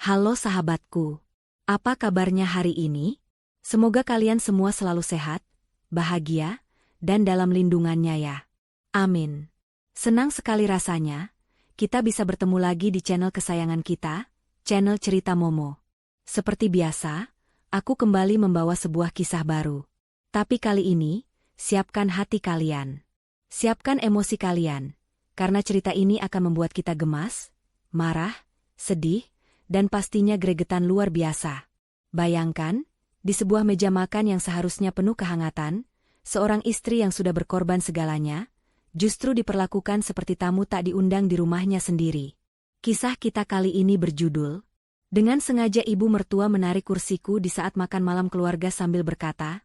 Halo sahabatku, apa kabarnya hari ini? Semoga kalian semua selalu sehat, bahagia, dan dalam lindungannya ya. Amin. Senang sekali rasanya, kita bisa bertemu lagi di channel kesayangan kita, channel Cerita Momo. Seperti biasa, aku kembali membawa sebuah kisah baru. Tapi kali ini, siapkan hati kalian. Siapkan emosi kalian, karena cerita ini akan membuat kita gemas, marah, sedih, dan pastinya gregetan luar biasa. Bayangkan, di sebuah meja makan yang seharusnya penuh kehangatan, seorang istri yang sudah berkorban segalanya, justru diperlakukan seperti tamu tak diundang di rumahnya sendiri. Kisah kita kali ini berjudul, dengan sengaja ibu mertua menarik kursiku di saat makan malam keluarga sambil berkata,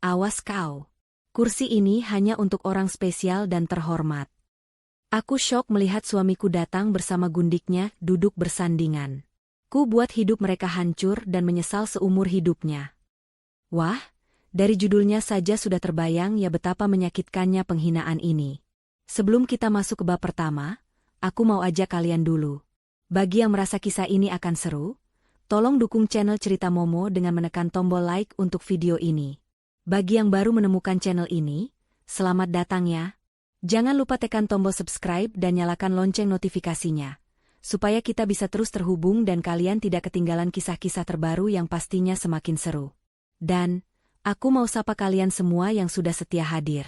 "Awas kau. Kursi ini hanya untuk orang spesial dan terhormat." Aku syok melihat suamiku datang bersama gundiknya duduk bersandingan. Ku buat hidup mereka hancur dan menyesal seumur hidupnya. Wah, dari judulnya saja sudah terbayang ya betapa menyakitkannya penghinaan ini. Sebelum kita masuk ke bab pertama, aku mau ajak kalian dulu. Bagi yang merasa kisah ini akan seru, tolong dukung channel Cerita Momo dengan menekan tombol like untuk video ini. Bagi yang baru menemukan channel ini, selamat datang ya. Jangan lupa tekan tombol subscribe dan nyalakan lonceng notifikasinya, supaya kita bisa terus terhubung dan kalian tidak ketinggalan kisah-kisah terbaru yang pastinya semakin seru. Dan, aku mau sapa kalian semua yang sudah setia hadir.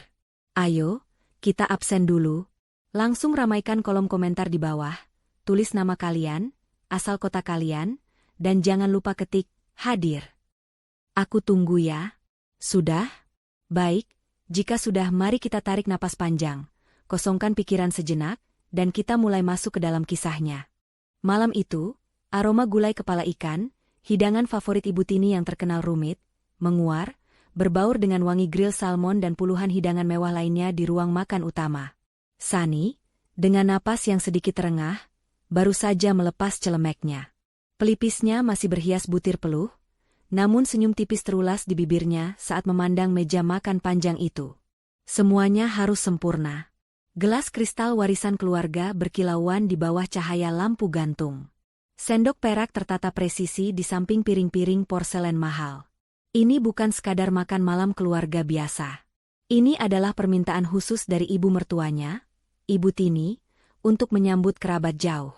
Ayo, kita absen dulu. Langsung ramaikan kolom komentar di bawah, tulis nama kalian, asal kota kalian, dan jangan lupa ketik, hadir. Aku tunggu ya. Sudah? Baik, jika sudah mari kita tarik napas panjang, kosongkan pikiran sejenak, dan kita mulai masuk ke dalam kisahnya. Malam itu, aroma gulai kepala ikan, hidangan favorit Ibu Tini yang terkenal rumit, menguar, berbaur dengan wangi grill salmon dan puluhan hidangan mewah lainnya di ruang makan utama. Sani, dengan napas yang sedikit terengah, baru saja melepas celemeknya. Pelipisnya masih berhias butir peluh, namun senyum tipis terulas di bibirnya saat memandang meja makan panjang itu. Semuanya harus sempurna. Gelas kristal warisan keluarga berkilauan di bawah cahaya lampu gantung. Sendok perak tertata presisi di samping piring-piring porselen mahal. Ini bukan sekadar makan malam keluarga biasa. Ini adalah permintaan khusus dari ibu mertuanya, Ibu Tini, untuk menyambut kerabat jauh.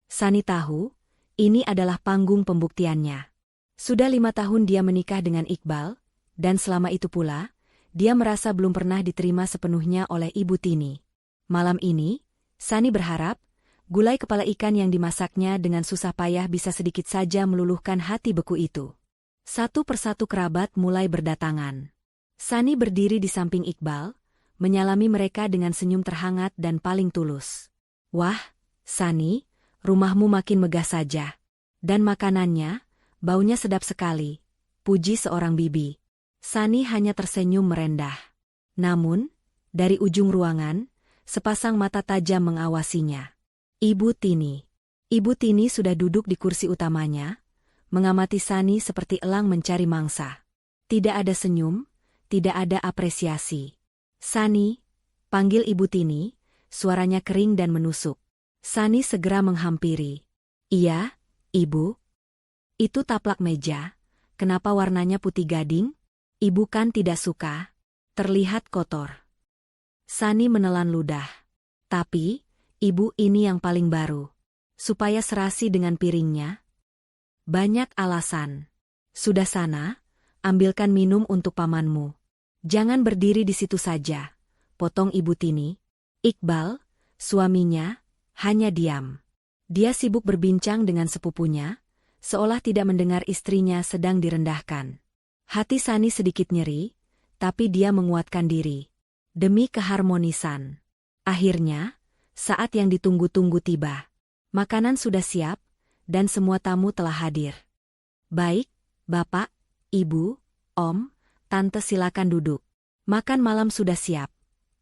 Sani tahu, ini adalah panggung pembuktiannya. Sudah 5 tahun dia menikah dengan Iqbal, dan selama itu pula, dia merasa belum pernah diterima sepenuhnya oleh Ibu Tini. Malam ini, Sani berharap, gulai kepala ikan yang dimasaknya dengan susah payah bisa sedikit saja meluluhkan hati beku itu. Satu persatu kerabat mulai berdatangan. Sani berdiri di samping Iqbal, menyalami mereka dengan senyum terhangat dan paling tulus. "Wah, Sani, rumahmu makin megah saja. Dan makanannya, baunya sedap sekali," puji seorang bibi. Sani hanya tersenyum merendah. Namun, dari ujung ruangan, sepasang mata tajam mengawasinya. Ibu Tini. Ibu Tini sudah duduk di kursi utamanya, mengamati Sani seperti elang mencari mangsa. Tidak ada senyum, tidak ada apresiasi. "Sani," panggil Ibu Tini, suaranya kering dan menusuk. Sani segera menghampiri. "Iya, Ibu." "Itu taplak meja, kenapa warnanya putih gading? Ibu kan tidak suka. Terlihat kotor." Sani menelan ludah. "Tapi, Ibu ini yang paling baru. Supaya serasi dengan piringnya." "Banyak alasan. Sudah sana, ambilkan minum untuk pamanmu. Jangan berdiri di situ saja," potong Ibu Tini. Iqbal, suaminya, hanya diam. Dia sibuk berbincang dengan sepupunya, seolah tidak mendengar istrinya sedang direndahkan. Hati Sani sedikit nyeri, tapi dia menguatkan diri. Demi keharmonisan. Akhirnya, saat yang ditunggu-tunggu tiba. Makanan sudah siap, dan semua tamu telah hadir. "Baik, Bapak, Ibu, Om, Tante silakan duduk. Makan malam sudah siap,"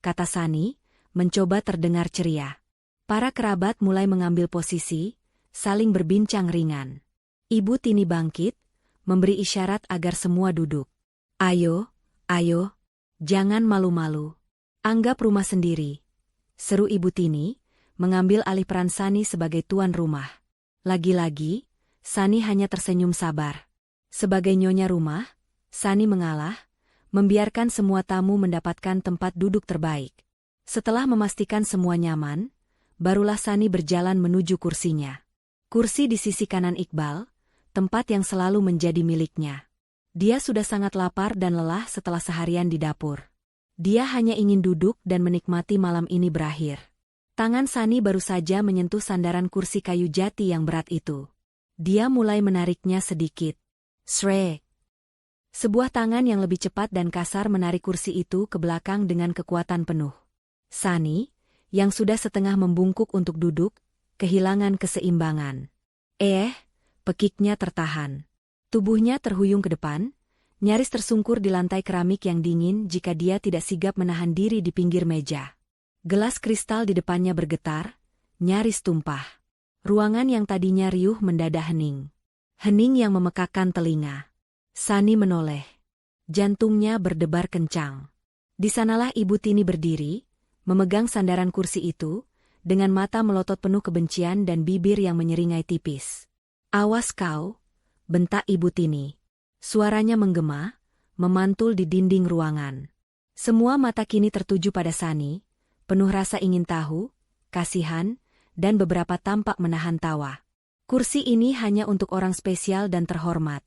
kata Sani, mencoba terdengar ceria. Para kerabat mulai mengambil posisi, saling berbincang ringan. Ibu Tini bangkit, memberi isyarat agar semua duduk. "Ayo, ayo, jangan malu-malu. Anggap rumah sendiri," seru Ibu Tini, mengambil alih peran Sani sebagai tuan rumah. Lagi-lagi, Sani hanya tersenyum sabar. Sebagai nyonya rumah, Sani mengalah, membiarkan semua tamu mendapatkan tempat duduk terbaik. Setelah memastikan semua nyaman, barulah Sani berjalan menuju kursinya. Kursi di sisi kanan Iqbal, tempat yang selalu menjadi miliknya. Dia sudah sangat lapar dan lelah setelah seharian di dapur. Dia hanya ingin duduk dan menikmati malam ini berakhir. Tangan Sani baru saja menyentuh sandaran kursi kayu jati yang berat itu. Dia mulai menariknya sedikit. Srek. Sebuah tangan yang lebih cepat dan kasar menarik kursi itu ke belakang dengan kekuatan penuh. Sani, yang sudah setengah membungkuk untuk duduk, kehilangan keseimbangan. Pekiknya tertahan. Tubuhnya terhuyung ke depan, nyaris tersungkur di lantai keramik yang dingin jika dia tidak sigap menahan diri di pinggir meja. Gelas kristal di depannya bergetar, nyaris tumpah. Ruangan yang tadinya riuh mendadak hening. Hening yang memekakkan telinga. Sani menoleh. Jantungnya berdebar kencang. Di sanalah Ibu Tini berdiri, memegang sandaran kursi itu, dengan mata melotot penuh kebencian dan bibir yang menyeringai tipis. "Awas kau!" bentak Ibu Tini. Suaranya menggema, memantul di dinding ruangan. Semua mata kini tertuju pada Sani, penuh rasa ingin tahu, kasihan, dan beberapa tampak menahan tawa. "Kursi ini hanya untuk orang spesial dan terhormat,"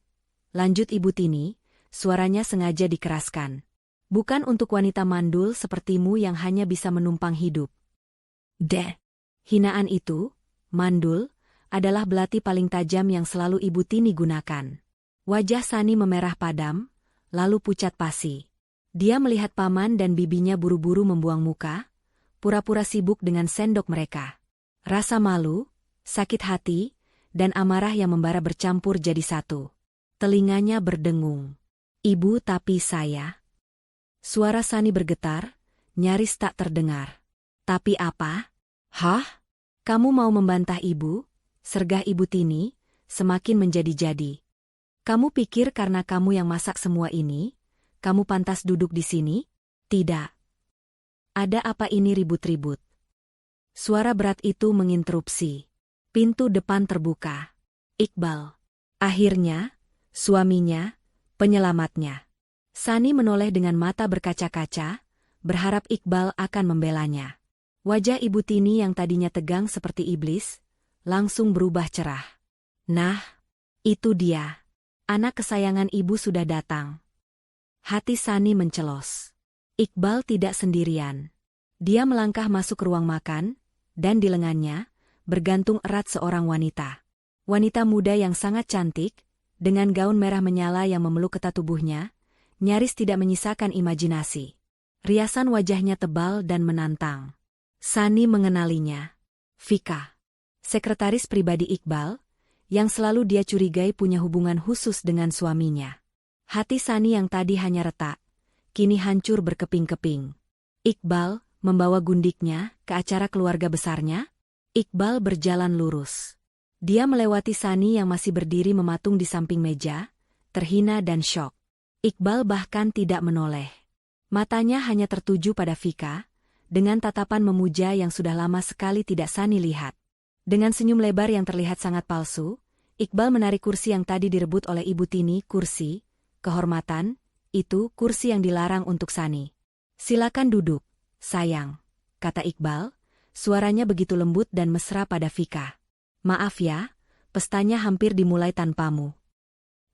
lanjut Ibu Tini, suaranya sengaja dikeraskan. "Bukan untuk wanita mandul sepertimu yang hanya bisa menumpang hidup." Hinaan itu, mandul, adalah belati paling tajam yang selalu Ibu Tini gunakan. Wajah Sani memerah padam, lalu pucat pasi. Dia melihat paman dan bibinya buru-buru membuang muka, pura-pura sibuk dengan sendok mereka. Rasa malu, sakit hati, dan amarah yang membara bercampur jadi satu. Telinganya berdengung. "Ibu, tapi saya..." Suara Sani bergetar, nyaris tak terdengar. "Tapi apa?" "Hah? Kamu mau membantah ibu?" sergah Ibu Tini, semakin menjadi-jadi. "Kamu pikir karena kamu yang masak semua ini, kamu pantas duduk di sini? Tidak. Ada apa ini ribut-ribut?" Suara berat itu menginterupsi. Pintu depan terbuka. Iqbal. Akhirnya, suaminya, penyelamatnya. Sani menoleh dengan mata berkaca-kaca, berharap Iqbal akan membelanya. Wajah Ibu Tini yang tadinya tegang seperti iblis, langsung berubah cerah. "Nah, itu dia. Anak kesayangan ibu sudah datang." Hati Sani mencelos. Iqbal tidak sendirian. Dia melangkah masuk ke ruang makan, dan di lengannya, bergantung erat seorang wanita. Wanita muda yang sangat cantik, dengan gaun merah menyala yang memeluk ketat tubuhnya, nyaris tidak menyisakan imajinasi. Riasan wajahnya tebal dan menantang. Sani mengenalinya. Vika. Sekretaris pribadi Iqbal, yang selalu dia curigai punya hubungan khusus dengan suaminya. Hati Sani yang tadi hanya retak, kini hancur berkeping-keping. Iqbal membawa gundiknya ke acara keluarga besarnya. Iqbal berjalan lurus. Dia melewati Sani yang masih berdiri mematung di samping meja, terhina dan syok. Iqbal bahkan tidak menoleh. Matanya hanya tertuju pada Vika, dengan tatapan memuja yang sudah lama sekali tidak Sani lihat. Dengan senyum lebar yang terlihat sangat palsu, Iqbal menarik kursi yang tadi direbut oleh Ibu Tini. "Kursi, kehormatan, itu kursi yang dilarang untuk Sani. Silakan duduk, sayang," kata Iqbal, suaranya begitu lembut dan mesra pada Vika. "Maaf ya, pestanya hampir dimulai tanpamu."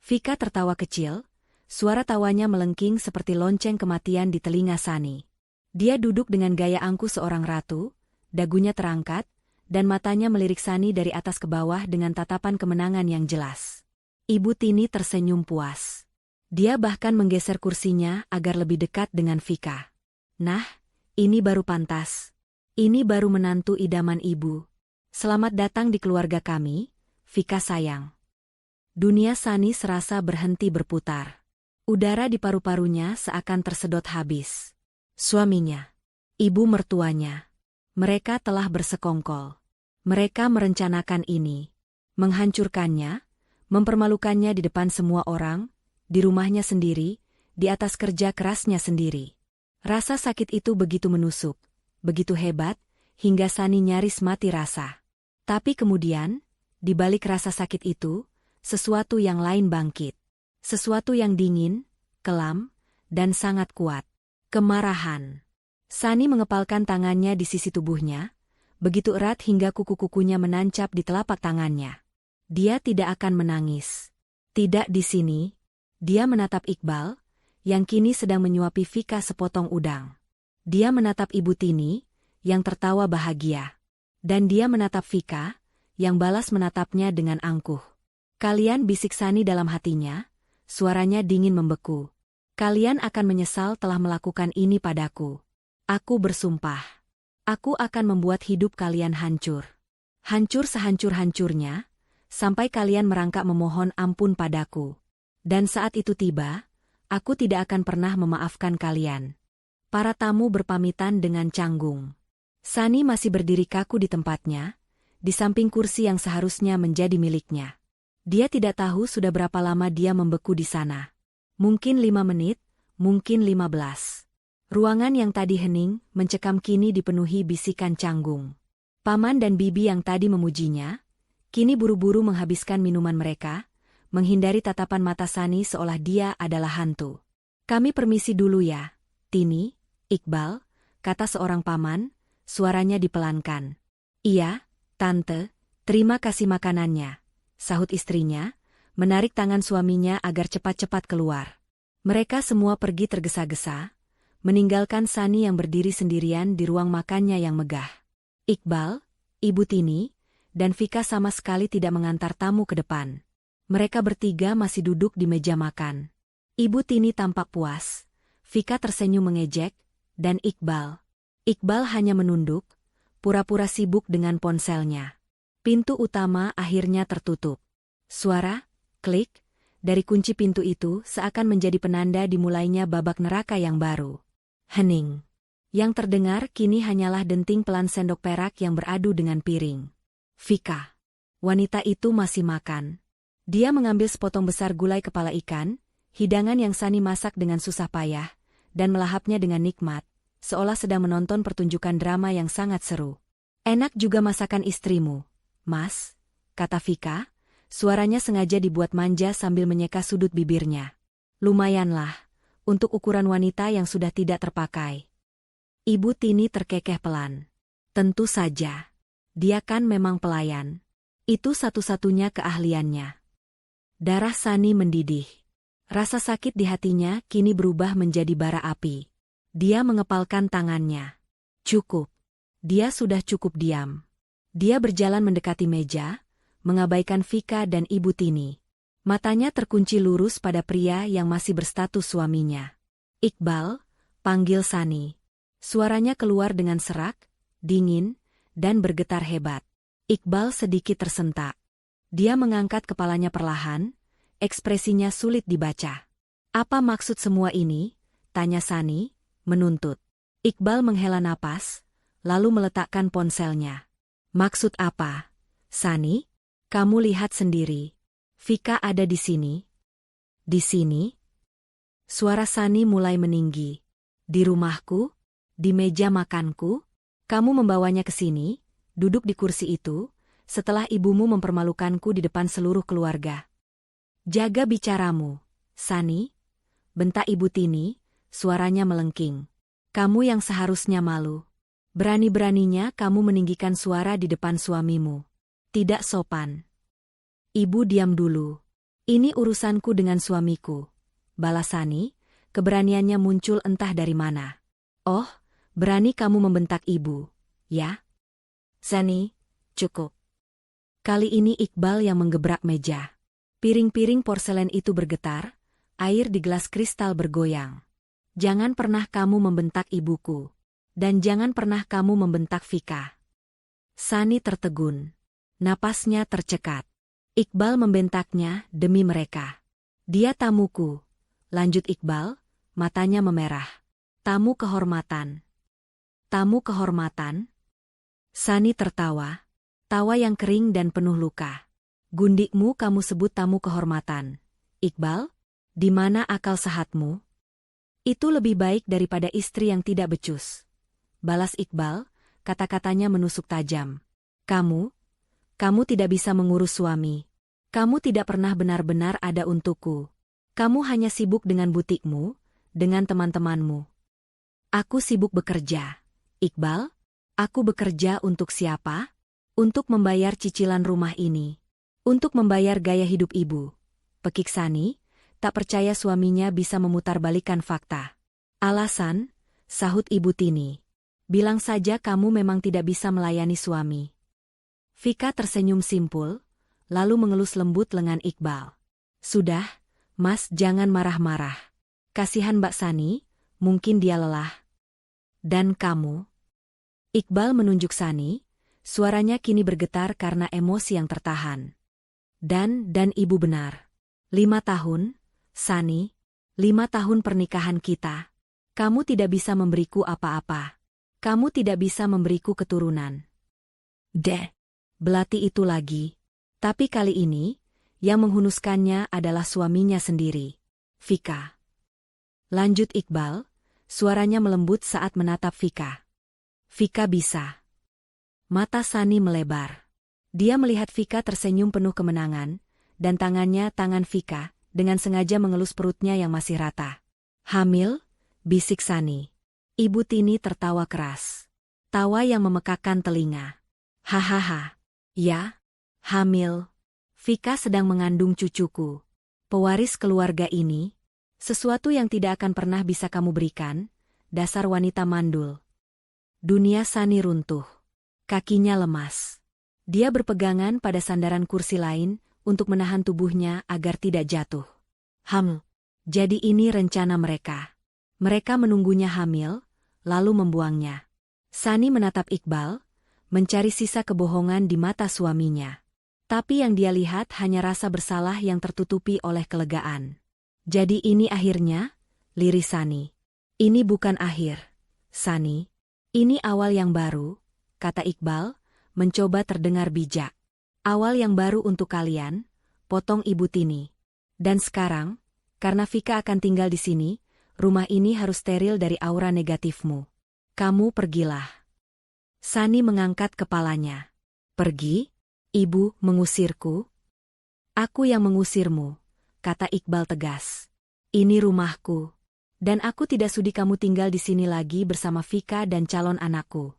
Vika tertawa kecil, suara tawanya melengking seperti lonceng kematian di telinga Sani. Dia duduk dengan gaya angkuh seorang ratu, dagunya terangkat, dan matanya melirik Sani dari atas ke bawah dengan tatapan kemenangan yang jelas. Ibu Tini tersenyum puas. Dia bahkan menggeser kursinya agar lebih dekat dengan Vika. "Nah, ini baru pantas. Ini baru menantu idaman ibu. Selamat datang di keluarga kami, Vika sayang." Dunia Sani serasa berhenti berputar. Udara di paru-parunya seakan tersedot habis. Suaminya, ibu mertuanya, mereka telah bersekongkol. Mereka merencanakan ini, menghancurkannya, mempermalukannya di depan semua orang, di rumahnya sendiri, di atas kerja kerasnya sendiri. Rasa sakit itu begitu menusuk, begitu hebat, hingga Sani nyaris mati rasa. Tapi kemudian, di balik rasa sakit itu, sesuatu yang lain bangkit. Sesuatu yang dingin, kelam, dan sangat kuat. Kemarahan. Sani mengepalkan tangannya di sisi tubuhnya, begitu erat hingga kuku-kukunya menancap di telapak tangannya. Dia tidak akan menangis. Tidak di sini. Dia menatap Iqbal, yang kini sedang menyuapi Vika sepotong udang. Dia menatap Ibu Tini, yang tertawa bahagia. Dan dia menatap Vika, yang balas menatapnya dengan angkuh. Kalian, bisik Sani dalam hatinya, suaranya dingin membeku. Kalian akan menyesal telah melakukan ini padaku. Aku bersumpah. Aku akan membuat hidup kalian hancur. Hancur sehancur-hancurnya, sampai kalian merangkak memohon ampun padaku. Dan saat itu tiba, aku tidak akan pernah memaafkan kalian. Para tamu berpamitan dengan canggung. Sani masih berdiri kaku di tempatnya, di samping kursi yang seharusnya menjadi miliknya. Dia tidak tahu sudah berapa lama dia membeku di sana. Mungkin 5 menit, mungkin 15. Ruangan yang tadi hening, mencekam kini dipenuhi bisikan canggung. Paman dan bibi yang tadi memujinya, kini buru-buru menghabiskan minuman mereka, menghindari tatapan mata Sani seolah dia adalah hantu. Kami permisi dulu ya, Tini, Iqbal, kata seorang paman, suaranya dipelankan. Iya, Tante, terima kasih makanannya, sahut istrinya, menarik tangan suaminya agar cepat-cepat keluar. Mereka semua pergi tergesa-gesa, meninggalkan Sani yang berdiri sendirian di ruang makannya yang megah. Iqbal, Ibu Tini, dan Vika sama sekali tidak mengantar tamu ke depan. Mereka bertiga masih duduk di meja makan. Ibu Tini tampak puas, Vika tersenyum mengejek, dan Iqbal hanya menunduk, pura-pura sibuk dengan ponselnya. Pintu utama akhirnya tertutup. Suara, klik, dari kunci pintu itu seakan menjadi penanda dimulainya babak neraka yang baru. Hening. Yang terdengar kini hanyalah denting pelan sendok perak yang beradu dengan piring. Vika. Wanita itu masih makan. Dia mengambil sepotong besar gulai kepala ikan, hidangan yang Sani masak dengan susah payah, dan melahapnya dengan nikmat, seolah sedang menonton pertunjukan drama yang sangat seru. Enak juga masakan istrimu, Mas, kata Vika, suaranya sengaja dibuat manja sambil menyeka sudut bibirnya. Lumayanlah, untuk ukuran wanita yang sudah tidak terpakai. Ibu Tini terkekeh pelan. Tentu saja. Dia kan memang pelayan. Itu satu-satunya keahliannya. Darah Sani mendidih. Rasa sakit di hatinya kini berubah menjadi bara api. Dia mengepalkan tangannya. Cukup. Dia sudah cukup diam. Dia berjalan mendekati meja, mengabaikan Vika dan Ibu Tini. Matanya terkunci lurus pada pria yang masih berstatus suaminya. Iqbal, panggil Sani. Suaranya keluar dengan serak, dingin, dan bergetar hebat. Iqbal sedikit tersentak. Dia mengangkat kepalanya perlahan, ekspresinya sulit dibaca. Apa maksud semua ini? Tanya Sani, menuntut. Iqbal menghela napas, lalu meletakkan ponselnya. Maksud apa? Sani, kamu lihat sendiri. Vika ada di sini. Di sini? Suara Sani mulai meninggi. Di rumahku? Di meja makanku? Kamu membawanya ke sini, duduk di kursi itu, setelah ibumu mempermalukanku di depan seluruh keluarga. Jaga bicaramu, Sani, bentak Ibu Tini, suaranya melengking. Kamu yang seharusnya malu. Berani-beraninya kamu meninggikan suara di depan suamimu. Tidak sopan. Ibu diam dulu. Ini urusanku dengan suamiku. Balas Sani, keberaniannya muncul entah dari mana. Oh, berani kamu membentak ibu, ya? Sani, cukup. Kali ini Iqbal yang menggebrak meja. Piring-piring porselen itu bergetar, air di gelas kristal bergoyang. Jangan pernah kamu membentak ibuku. Dan jangan pernah kamu membentak Vika. Sani tertegun. Napasnya tercekat. Iqbal membentaknya demi mereka. Dia tamuku, lanjut Iqbal, matanya memerah. Tamu kehormatan. Tamu kehormatan? Sani tertawa. Tawa yang kering dan penuh luka. Gundikmu kamu sebut tamu kehormatan. Iqbal, di mana akal sehatmu? Itu lebih baik daripada istri yang tidak becus. Balas Iqbal, kata-katanya menusuk tajam. Kamu tidak bisa mengurus suami. Kamu tidak pernah benar-benar ada untukku. Kamu hanya sibuk dengan butikmu, dengan teman-temanmu. Aku sibuk bekerja. Iqbal, aku bekerja untuk siapa? Untuk membayar cicilan rumah ini. Untuk membayar gaya hidup ibu. Pekik Sani, tak percaya suaminya bisa memutarbalikkan fakta. Alasan, sahut Ibu Tini. Bilang saja kamu memang tidak bisa melayani suami. Vika tersenyum simpul, lalu mengelus lembut lengan Iqbal. Sudah, Mas, jangan marah-marah. Kasihan Mbak Sani, mungkin dia lelah. Dan kamu? Iqbal menunjuk Sani, suaranya kini bergetar karena emosi yang tertahan. Dan ibu benar. 5 tahun, Sani, 5 tahun pernikahan kita. Kamu tidak bisa memberiku apa-apa. Kamu tidak bisa memberiku keturunan. Belati itu lagi. Tapi kali ini, yang menghunuskannya adalah suaminya sendiri. Vika. Lanjut Iqbal, suaranya melembut saat menatap Vika. Vika bisa. Mata Sani melebar. Dia melihat Vika tersenyum penuh kemenangan, dan tangan Vika, dengan sengaja mengelus perutnya yang masih rata. Hamil? Bisik Sani. Ibu Tini tertawa keras. Tawa yang memekakkan telinga. Hahaha. Ya, hamil. Vika sedang mengandung cucuku. Pewaris keluarga ini. Sesuatu yang tidak akan pernah bisa kamu berikan, dasar wanita mandul. Dunia Sani runtuh. Kakinya lemas. Dia berpegangan pada sandaran kursi lain untuk menahan tubuhnya agar tidak jatuh. Jadi ini rencana mereka. Mereka menunggunya hamil, lalu membuangnya. Sani menatap Iqbal, mencari sisa kebohongan di mata suaminya. Tapi yang dia lihat hanya rasa bersalah yang tertutupi oleh kelegaan. Jadi ini akhirnya? Liris Sani. Ini bukan akhir, Sani. Ini awal yang baru, kata Iqbal, mencoba terdengar bijak. Awal yang baru untuk kalian, potong Ibu Tini. Dan sekarang, karena Vika akan tinggal di sini, rumah ini harus steril dari aura negatifmu. Kamu pergilah. Sani mengangkat kepalanya. Pergi? Ibu mengusirku? Aku yang mengusirmu, kata Iqbal tegas. Ini rumahku. Dan aku tidak sudi kamu tinggal di sini lagi bersama Vika dan calon anakku.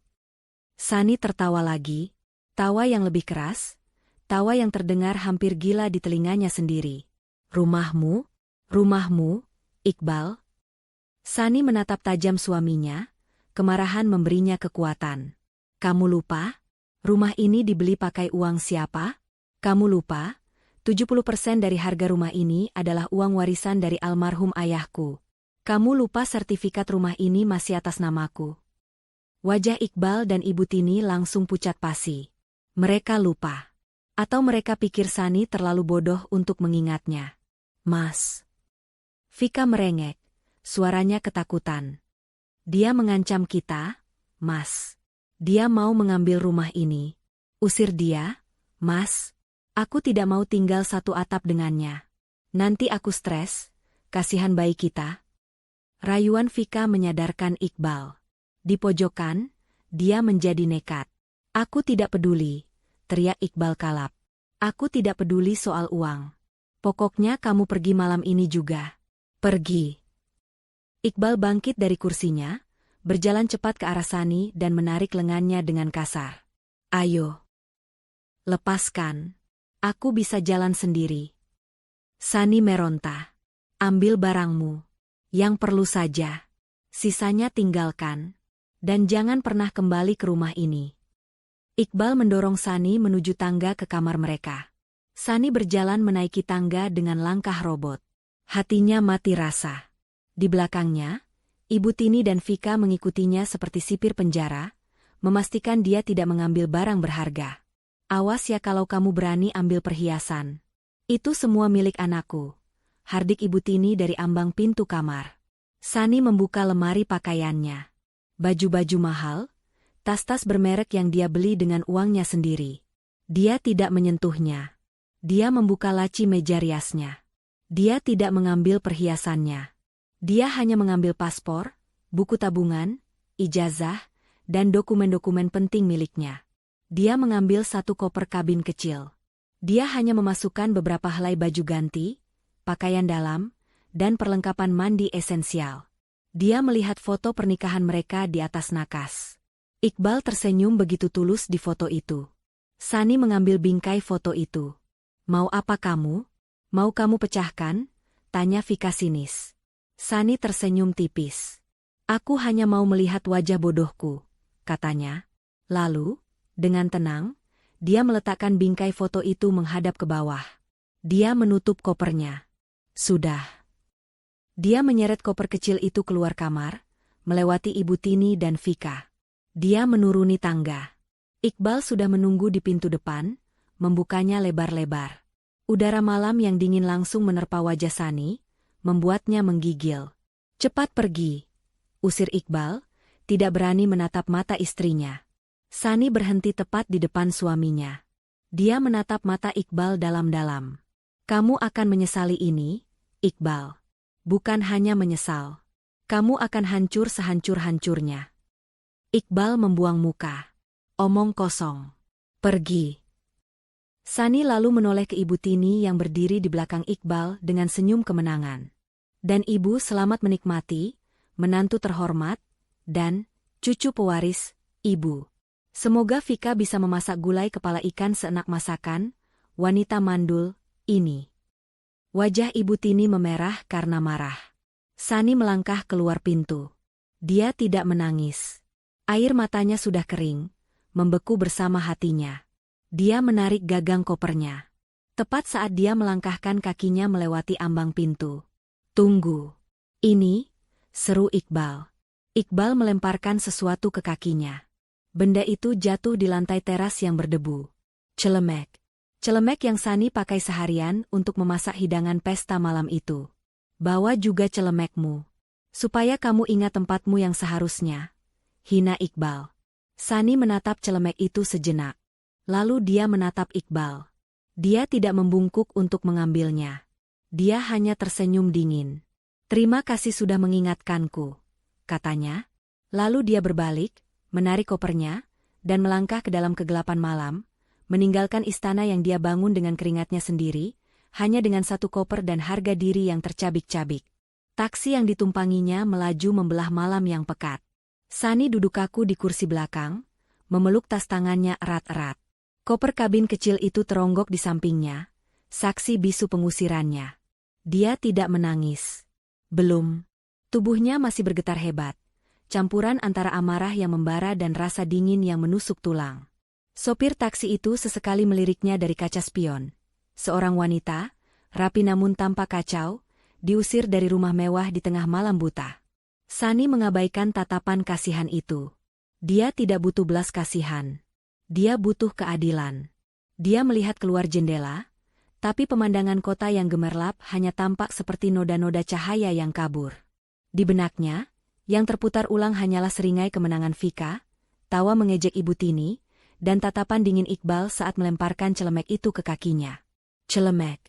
Sani tertawa lagi, tawa yang lebih keras, tawa yang terdengar hampir gila di telinganya sendiri. Rumahmu? Rumahmu, Iqbal? Sani menatap tajam suaminya, kemarahan memberinya kekuatan. Kamu lupa? Rumah ini dibeli pakai uang siapa? Kamu lupa? 70% dari harga rumah ini adalah uang warisan dari almarhum ayahku. Kamu lupa sertifikat rumah ini masih atas namaku. Wajah Iqbal dan Ibu Tini langsung pucat pasi. Mereka lupa. Atau mereka pikir Sani terlalu bodoh untuk mengingatnya. Mas. Vika merengek, suaranya ketakutan. Dia mengancam kita, Mas. Dia mau mengambil rumah ini. Usir dia, Mas. Aku tidak mau tinggal satu atap dengannya. Nanti aku stres, kasihan bayi kita. Rayuan Vika menyadarkan Iqbal. Di pojokan, dia menjadi nekat. Aku tidak peduli, teriak Iqbal kalap. Aku tidak peduli soal uang. Pokoknya kamu pergi malam ini juga. Pergi. Iqbal bangkit dari kursinya, berjalan cepat ke arah Sani dan menarik lengannya dengan kasar. Ayo. Lepaskan. Aku bisa jalan sendiri. Sani meronta. Ambil barangmu. Yang perlu saja. Sisanya tinggalkan. Dan jangan pernah kembali ke rumah ini. Iqbal mendorong Sani menuju tangga ke kamar mereka. Sani berjalan menaiki tangga dengan langkah robot. Hatinya mati rasa. Di belakangnya, Ibu Tini dan Vika mengikutinya seperti sipir penjara, memastikan dia tidak mengambil barang berharga. Awas ya kalau kamu berani ambil perhiasan. Itu semua milik anakku. Hardik Ibu Tini dari ambang pintu kamar. Sani membuka lemari pakaiannya. Baju-baju mahal, tas-tas bermerek yang dia beli dengan uangnya sendiri. Dia tidak menyentuhnya. Dia membuka laci meja riasnya. Dia tidak mengambil perhiasannya. Dia hanya mengambil paspor, buku tabungan, ijazah, dan dokumen-dokumen penting miliknya. Dia mengambil satu koper kabin kecil. Dia hanya memasukkan beberapa helai baju ganti, pakaian dalam, dan perlengkapan mandi esensial. Dia melihat foto pernikahan mereka di atas nakas. Iqbal tersenyum begitu tulus di foto itu. Sani mengambil bingkai foto itu. "Mau apa kamu? Mau kamu pecahkan?" tanya Vika sinis. Sani tersenyum tipis. "Aku hanya mau melihat wajah bodohku," katanya. Lalu, dengan tenang, dia meletakkan bingkai foto itu menghadap ke bawah. Dia menutup kopernya. Sudah. Dia menyeret koper kecil itu keluar kamar, melewati Ibu Tini dan Vika. Dia menuruni tangga. Iqbal sudah menunggu di pintu depan, membukanya lebar-lebar. Udara malam yang dingin langsung menerpa wajah Sani, membuatnya menggigil. "Cepat pergi," usir Iqbal, tidak berani menatap mata istrinya. Sani berhenti tepat di depan suaminya. Dia menatap mata Iqbal dalam-dalam. "Kamu akan menyesali ini, Iqbal. Bukan hanya menyesal. Kamu akan hancur sehancur-hancurnya." Iqbal membuang muka. "Omong kosong. Pergi." Sani lalu menoleh ke Ibu Tini yang berdiri di belakang Iqbal dengan senyum kemenangan. "Dan Ibu selamat menikmati, menantu terhormat, dan cucu pewaris, Ibu. Semoga Vika bisa memasak gulai kepala ikan seenak masakan, wanita mandul, ini." Wajah Ibu Tini memerah karena marah. Sani melangkah keluar pintu. Dia tidak menangis. Air matanya sudah kering, membeku bersama hatinya. Dia menarik gagang kopernya. Tepat saat dia melangkahkan kakinya melewati ambang pintu. "Tunggu. Ini," seru Iqbal. Iqbal melemparkan sesuatu ke kakinya. Benda itu jatuh di lantai teras yang berdebu. Celemek. Celemek yang Sani pakai seharian untuk memasak hidangan pesta malam itu. "Bawa juga celemekmu. Supaya kamu ingat tempatmu yang seharusnya," hina Iqbal. Sani menatap celemek itu sejenak. Lalu dia menatap Iqbal. Dia tidak membungkuk untuk mengambilnya. Dia hanya tersenyum dingin. "Terima kasih sudah mengingatkanku," katanya. Lalu dia berbalik, menarik kopernya, dan melangkah ke dalam kegelapan malam, meninggalkan istana yang dia bangun dengan keringatnya sendiri, hanya dengan satu koper dan harga diri yang tercabik-cabik. Taksi yang ditumpanginya melaju membelah malam yang pekat. Sani duduk kaku di kursi belakang, memeluk tas tangannya erat-erat. Koper kabin kecil itu teronggok di sampingnya, saksi bisu pengusirannya. Dia tidak menangis. Belum. Tubuhnya masih bergetar hebat, campuran antara amarah yang membara dan rasa dingin yang menusuk tulang. Sopir taksi itu sesekali meliriknya dari kaca spion. Seorang wanita, rapi namun tampak kacau, diusir dari rumah mewah di tengah malam buta. Sani mengabaikan tatapan kasihan itu. Dia tidak butuh belas kasihan. Dia butuh keadilan. Dia melihat keluar jendela, tapi pemandangan kota yang gemerlap hanya tampak seperti noda-noda cahaya yang kabur. Di benaknya, yang terputar ulang hanyalah seringai kemenangan Vika, tawa mengejek Ibu Tini, dan tatapan dingin Iqbal saat melemparkan celemek itu ke kakinya. Celemek.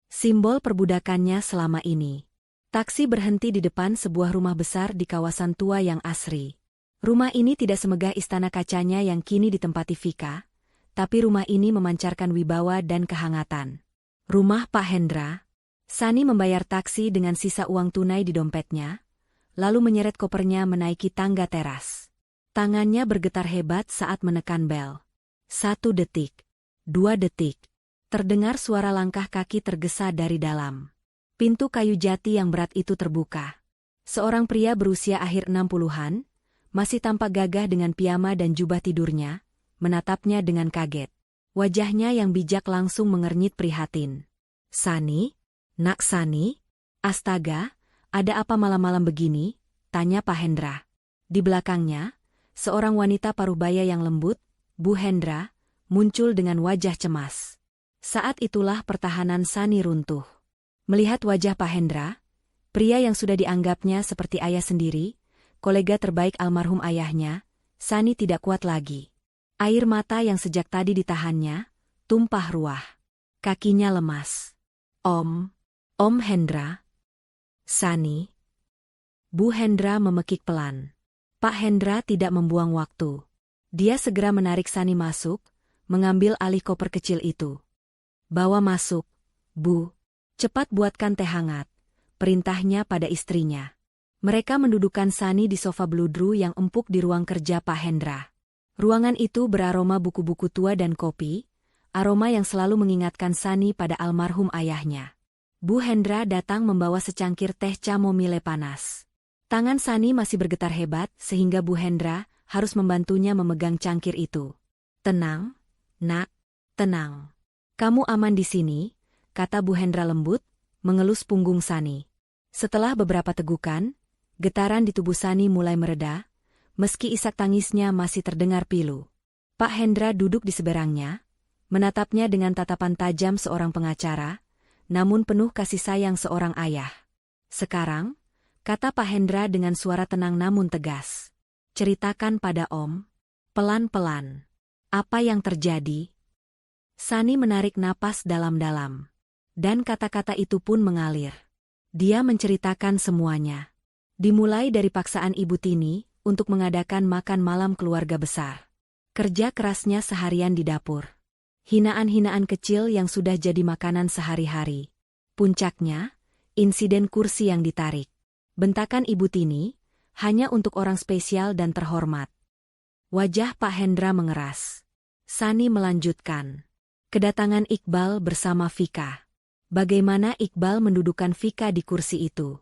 Simbol perbudakannya selama ini. Taksi berhenti di depan sebuah rumah besar di kawasan tua yang asri. Rumah ini tidak semegah istana kacanya yang kini ditempati Vika, tapi rumah ini memancarkan wibawa dan kehangatan. Rumah Pak Hendra. Sani membayar taksi dengan sisa uang tunai di dompetnya, lalu menyeret kopernya menaiki tangga teras. Tangannya bergetar hebat saat menekan bel. 1 detik. 2 detik. Terdengar suara langkah kaki tergesa dari dalam. Pintu kayu jati yang berat itu terbuka. Seorang pria berusia akhir 60-an, masih tampak gagah dengan piyama dan jubah tidurnya, menatapnya dengan kaget. Wajahnya yang bijak langsung mengernyit prihatin. "Sani? Nak Sani? Astaga, ada apa malam-malam begini?" tanya Pak Hendra. Di belakangnya, seorang wanita paruh-baya yang lembut, Bu Hendra, muncul dengan wajah cemas. Saat itulah pertahanan Sani runtuh. Melihat wajah Pak Hendra, pria yang sudah dianggapnya seperti ayah sendiri, kolega terbaik almarhum ayahnya, Sani tidak kuat lagi. Air mata yang sejak tadi ditahannya, tumpah ruah. Kakinya lemas. Om Hendra." "Sani." Bu Hendra memekik pelan. Pak Hendra tidak membuang waktu. Dia segera menarik Sani masuk, mengambil alih koper kecil itu. Bawa masuk, Bu. Cepat buatkan teh hangat, perintahnya pada istrinya. Mereka mendudukkan Sani di sofa bludru yang empuk di ruang kerja Pak Hendra. Ruangan itu beraroma buku-buku tua dan kopi, aroma yang selalu mengingatkan Sani pada almarhum ayahnya. Bu Hendra datang membawa secangkir teh chamomile panas. Tangan Sani masih bergetar hebat sehingga Bu Hendra harus membantunya memegang cangkir itu. Tenang, nak, tenang. Kamu aman di sini, kata Bu Hendra lembut, mengelus punggung Sani. Setelah beberapa tegukan, getaran di tubuh Sani mulai mereda, meski isak tangisnya masih terdengar pilu. Pak Hendra duduk di seberangnya, menatapnya dengan tatapan tajam seorang pengacara, namun penuh kasih sayang seorang ayah. Sekarang, kata Pak Hendra dengan suara tenang namun tegas. Ceritakan pada Om. Pelan-pelan. Apa yang terjadi? Sani menarik napas dalam-dalam. Dan kata-kata itu pun mengalir. Dia menceritakan semuanya. Dimulai dari paksaan Ibu Tini untuk mengadakan makan malam keluarga besar. Kerja kerasnya seharian di dapur. Hinaan-hinaan kecil yang sudah jadi makanan sehari-hari. Puncaknya, insiden kursi yang ditarik. Bentakan Ibu Tini, hanya untuk orang spesial dan terhormat. Wajah Pak Hendra mengeras. Sani melanjutkan. Kedatangan Iqbal bersama Vika. Bagaimana Iqbal mendudukan Vika di kursi itu.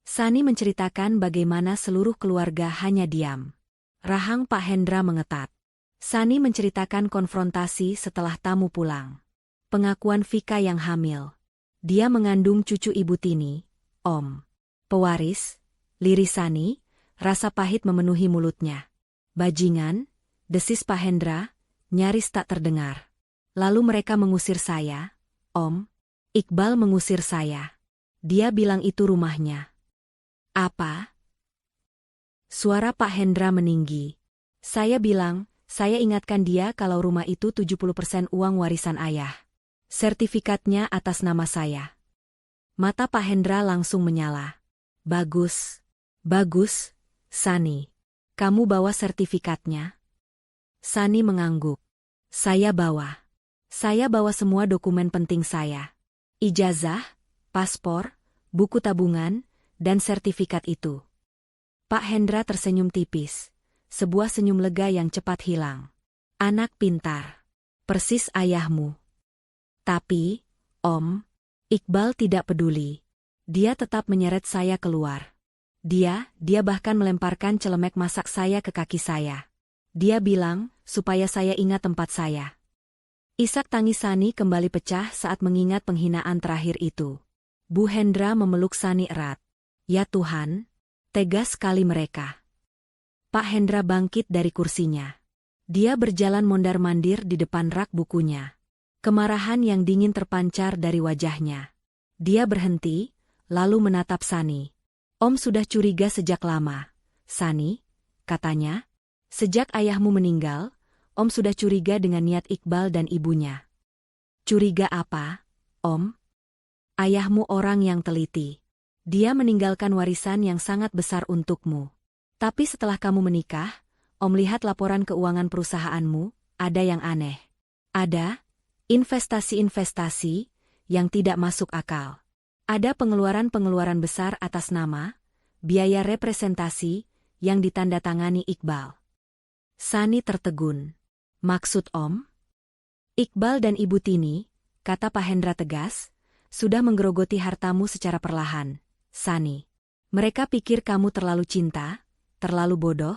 Sani menceritakan bagaimana seluruh keluarga hanya diam. Rahang Pak Hendra mengetat. Sani menceritakan konfrontasi setelah tamu pulang. Pengakuan Vika yang hamil. Dia mengandung cucu Ibu Tini, Om. Pewaris, liris Sani, rasa pahit memenuhi mulutnya. Bajingan, desis Pak Hendra, nyaris tak terdengar. Lalu mereka mengusir saya, Om. Iqbal mengusir saya. Dia bilang itu rumahnya. Apa? Suara Pak Hendra meninggi. Saya bilang, saya ingatkan dia kalau rumah itu 70% uang warisan ayah. Sertifikatnya atas nama saya. Mata Pak Hendra langsung menyala. Bagus. Bagus, Sani. Kamu bawa sertifikatnya? Sani mengangguk. Saya bawa. Saya bawa semua dokumen penting saya. Ijazah, paspor, buku tabungan, dan sertifikat itu. Pak Hendra tersenyum tipis. Sebuah senyum lega yang cepat hilang. Anak pintar. Persis ayahmu. Tapi, Om, Iqbal tidak peduli. Dia tetap menyeret saya keluar. Dia bahkan melemparkan celemek masak saya ke kaki saya. Dia bilang, supaya saya ingat tempat saya. Isak tangis Sani kembali pecah saat mengingat penghinaan terakhir itu. Bu Hendra memeluk Sani erat. Ya Tuhan, tegas sekali mereka. Pak Hendra bangkit dari kursinya. Dia berjalan mondar-mandir di depan rak bukunya. Kemarahan yang dingin terpancar dari wajahnya. Dia berhenti, lalu menatap Sani. Om sudah curiga sejak lama. Sani, katanya, sejak ayahmu meninggal, Om sudah curiga dengan niat Iqbal dan ibunya. Curiga apa, Om? Ayahmu orang yang teliti. Dia meninggalkan warisan yang sangat besar untukmu. Tapi setelah kamu menikah, Om lihat laporan keuangan perusahaanmu, ada yang aneh. Ada investasi-investasi yang tidak masuk akal. Ada pengeluaran-pengeluaran besar atas nama, biaya representasi yang ditandatangani Iqbal. Sani tertegun. Maksud Om? Iqbal dan Ibu Tini, kata Pak Hendra tegas, sudah menggerogoti hartamu secara perlahan, Sani. Mereka pikir kamu terlalu cinta, terlalu bodoh,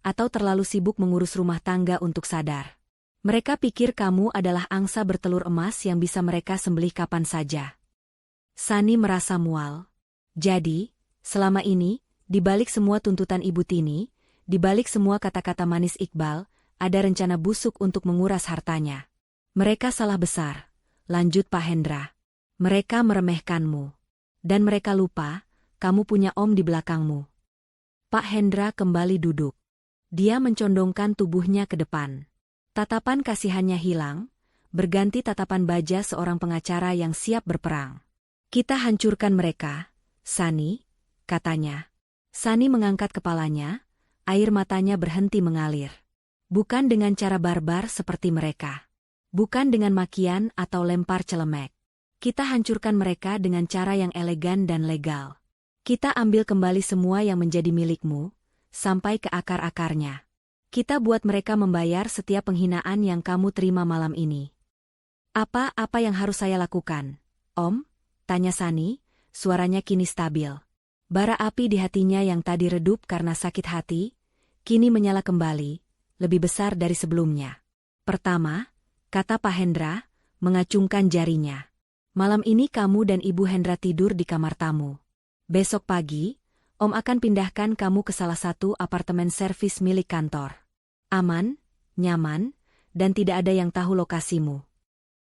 atau terlalu sibuk mengurus rumah tangga untuk sadar. Mereka pikir kamu adalah angsa bertelur emas yang bisa mereka sembelih kapan saja. Sani merasa mual. Jadi, selama ini, di balik semua tuntutan Ibu Tini, di balik semua kata-kata manis Iqbal, ada rencana busuk untuk menguras hartanya. Mereka salah besar, lanjut Pak Hendra. Mereka meremehkanmu. Dan mereka lupa, kamu punya Om di belakangmu. Pak Hendra kembali duduk. Dia mencondongkan tubuhnya ke depan. Tatapan kasihannya hilang, berganti tatapan baja seorang pengacara yang siap berperang. Kita hancurkan mereka, Sani, katanya. Sani mengangkat kepalanya, air matanya berhenti mengalir. Bukan dengan cara barbar seperti mereka. Bukan dengan makian atau lempar celemek. Kita hancurkan mereka dengan cara yang elegan dan legal. Kita ambil kembali semua yang menjadi milikmu, sampai ke akar-akarnya. Kita buat mereka membayar setiap penghinaan yang kamu terima malam ini. Apa yang harus saya lakukan, Om? Tanya Sunny, suaranya kini stabil. Bara api di hatinya yang tadi redup karena sakit hati, kini menyala kembali, lebih besar dari sebelumnya. Pertama, kata Pak Hendra, mengacungkan jarinya. Malam ini kamu dan Ibu Hendra tidur di kamar tamu. Besok pagi, Om akan pindahkan kamu ke salah satu apartemen servis milik kantor. Aman, nyaman, dan tidak ada yang tahu lokasimu.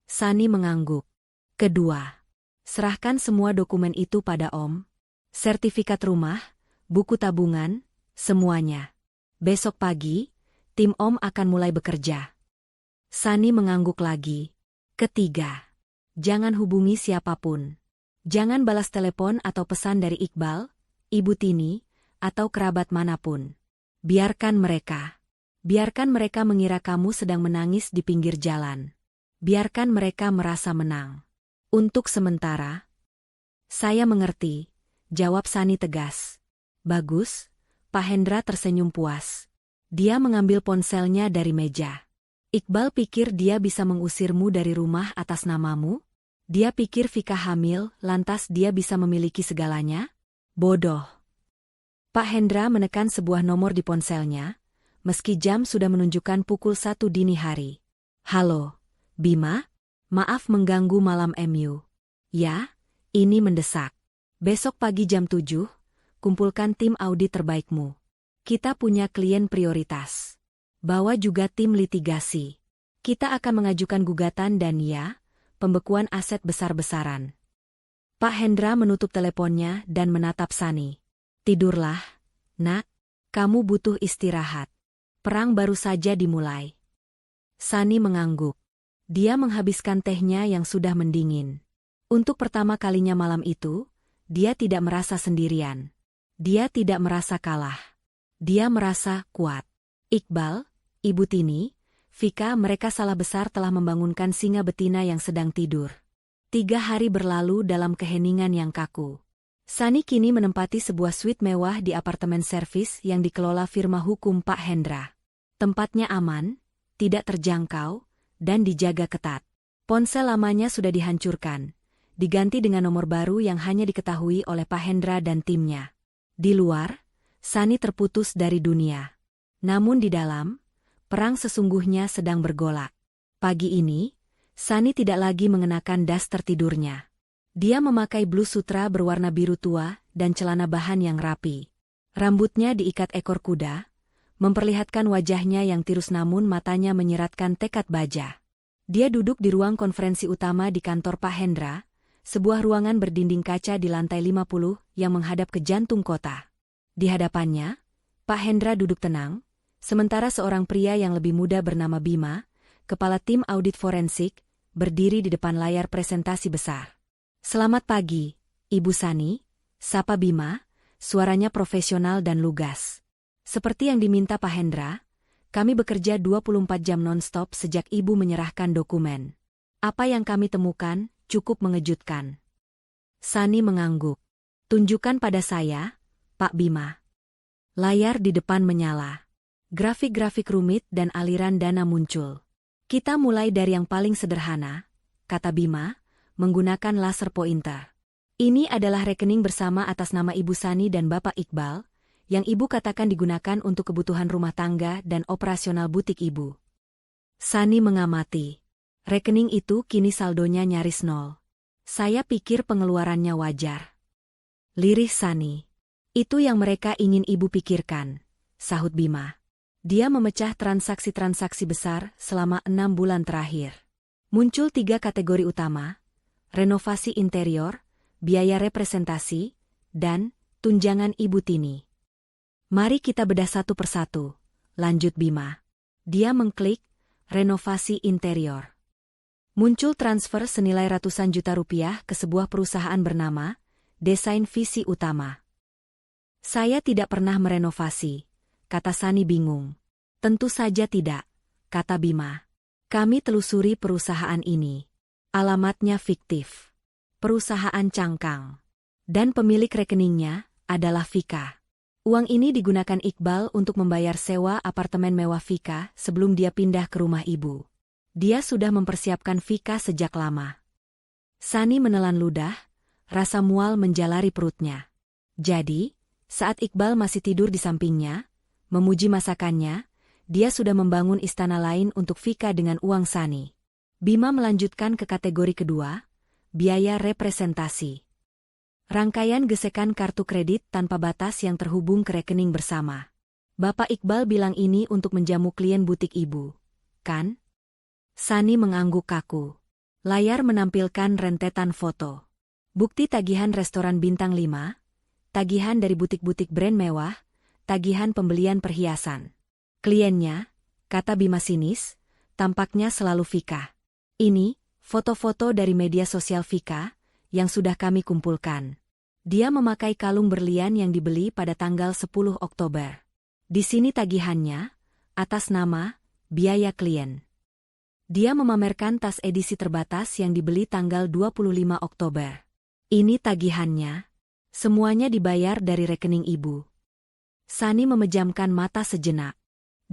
Sunny mengangguk. Kedua, serahkan semua dokumen itu pada Om. Sertifikat rumah, buku tabungan, semuanya. Besok pagi, tim Om akan mulai bekerja. Sunny mengangguk lagi. Ketiga, jangan hubungi siapapun. Jangan balas telepon atau pesan dari Iqbal, Ibu Tini, atau kerabat manapun. Biarkan mereka mengira kamu sedang menangis di pinggir jalan. Biarkan mereka merasa menang. Untuk sementara. Saya mengerti, jawab Sunny tegas. Bagus, Pak Hendra tersenyum puas. Dia mengambil ponselnya dari meja. Iqbal pikir dia bisa mengusirmu dari rumah atas namamu? Dia pikir Vika hamil, lantas dia bisa memiliki segalanya? Bodoh. Pak Hendra menekan sebuah nomor di ponselnya, meski jam sudah menunjukkan pukul 1 dini hari. Halo, Bima? Maaf mengganggu malam MU. Ya, ini mendesak. Besok pagi jam 7, kumpulkan tim audit terbaikmu. Kita punya klien prioritas. Bawa juga tim litigasi. Kita akan mengajukan gugatan dan ya, pembekuan aset besar-besaran. Pak Hendra menutup teleponnya dan menatap Sunny. Tidurlah, Nak. Kamu butuh istirahat. Perang baru saja dimulai. Sunny mengangguk. Dia menghabiskan tehnya yang sudah mendingin. Untuk pertama kalinya malam itu, dia tidak merasa sendirian. Dia tidak merasa kalah. Dia merasa kuat. Iqbal, Ibu Tini, Vika mereka salah besar telah membangunkan singa betina yang sedang tidur. 3 hari berlalu dalam keheningan yang kaku. Sunny kini menempati sebuah suite mewah di apartemen servis yang dikelola firma hukum Pak Hendra. Tempatnya aman, tidak terjangkau, dan dijaga ketat. Ponsel lamanya sudah dihancurkan, diganti dengan nomor baru yang hanya diketahui oleh Pak Hendra dan timnya. Di luar, Sunny terputus dari dunia. Namun di dalam, perang sesungguhnya sedang bergolak. Pagi ini, Sunny tidak lagi mengenakan daster tidurnya. Dia memakai blus sutra berwarna biru tua dan celana bahan yang rapi. Rambutnya diikat ekor kuda, memperlihatkan wajahnya yang tirus namun matanya menyeratkan tekad baja. Dia duduk di ruang konferensi utama di kantor Pak Hendra, sebuah ruangan berdinding kaca di lantai 50 yang menghadap ke jantung kota. Di hadapannya, Pak Hendra duduk tenang, sementara seorang pria yang lebih muda bernama Bima, kepala tim audit forensik, berdiri di depan layar presentasi besar. Selamat pagi, Ibu Sunny, sapa Bima, suaranya profesional dan lugas. Seperti yang diminta Pak Hendra, kami bekerja 24 jam non-stop sejak Ibu menyerahkan dokumen. Apa yang kami temukan cukup mengejutkan. Sunny mengangguk. Tunjukkan pada saya, Pak Bima. Layar di depan menyala. Grafik-grafik rumit dan aliran dana muncul. Kita mulai dari yang paling sederhana, kata Bima, menggunakan laser pointer. Ini adalah rekening bersama atas nama Ibu Sunny dan Bapak Iqbal, yang Ibu katakan digunakan untuk kebutuhan rumah tangga dan operasional butik Ibu. Sunny mengamati. Rekening itu kini saldonya nyaris 0. Saya pikir pengeluarannya wajar. Lirih Sunny. Itu yang mereka ingin Ibu pikirkan, sahut Bima. Dia memecah transaksi-transaksi besar selama 6 bulan terakhir. Muncul 3 kategori utama, renovasi interior, biaya representasi, dan tunjangan Ibu Tini. Mari kita bedah satu persatu, lanjut Bima. Dia mengklik, renovasi interior. Muncul transfer senilai ratusan juta rupiah ke sebuah perusahaan bernama Desain Visi Utama. Saya tidak pernah merenovasi, kata Sunny bingung. Tentu saja tidak, kata Bima. Kami telusuri perusahaan ini. Alamatnya fiktif. Perusahaan cangkang. Dan pemilik rekeningnya adalah Vika. Uang ini digunakan Iqbal untuk membayar sewa apartemen mewah Vika sebelum dia pindah ke rumah ibu. Dia sudah mempersiapkan Vika sejak lama. Sani menelan ludah, rasa mual menjalari perutnya. Jadi, saat Iqbal masih tidur di sampingnya, memuji masakannya, dia sudah membangun istana lain untuk Vika dengan uang Sani. Bima melanjutkan ke kategori kedua, biaya representasi. Rangkaian gesekan kartu kredit tanpa batas yang terhubung ke rekening bersama. Bapak Iqbal bilang ini untuk menjamu klien butik ibu, kan? Sani mengangguk kaku. Layar menampilkan rentetan foto. Bukti tagihan restoran bintang 5, tagihan dari butik-butik brand mewah, tagihan pembelian perhiasan. Kliennya, kata Bima sinis, tampaknya selalu Vika. Ini, foto-foto dari media sosial Vika, yang sudah kami kumpulkan. Dia memakai kalung berlian yang dibeli pada tanggal 10 Oktober. Di sini tagihannya, atas nama, biaya klien. Dia memamerkan tas edisi terbatas yang dibeli tanggal 25 Oktober. Ini tagihannya. Semuanya dibayar dari rekening ibu. Sani memejamkan mata sejenak.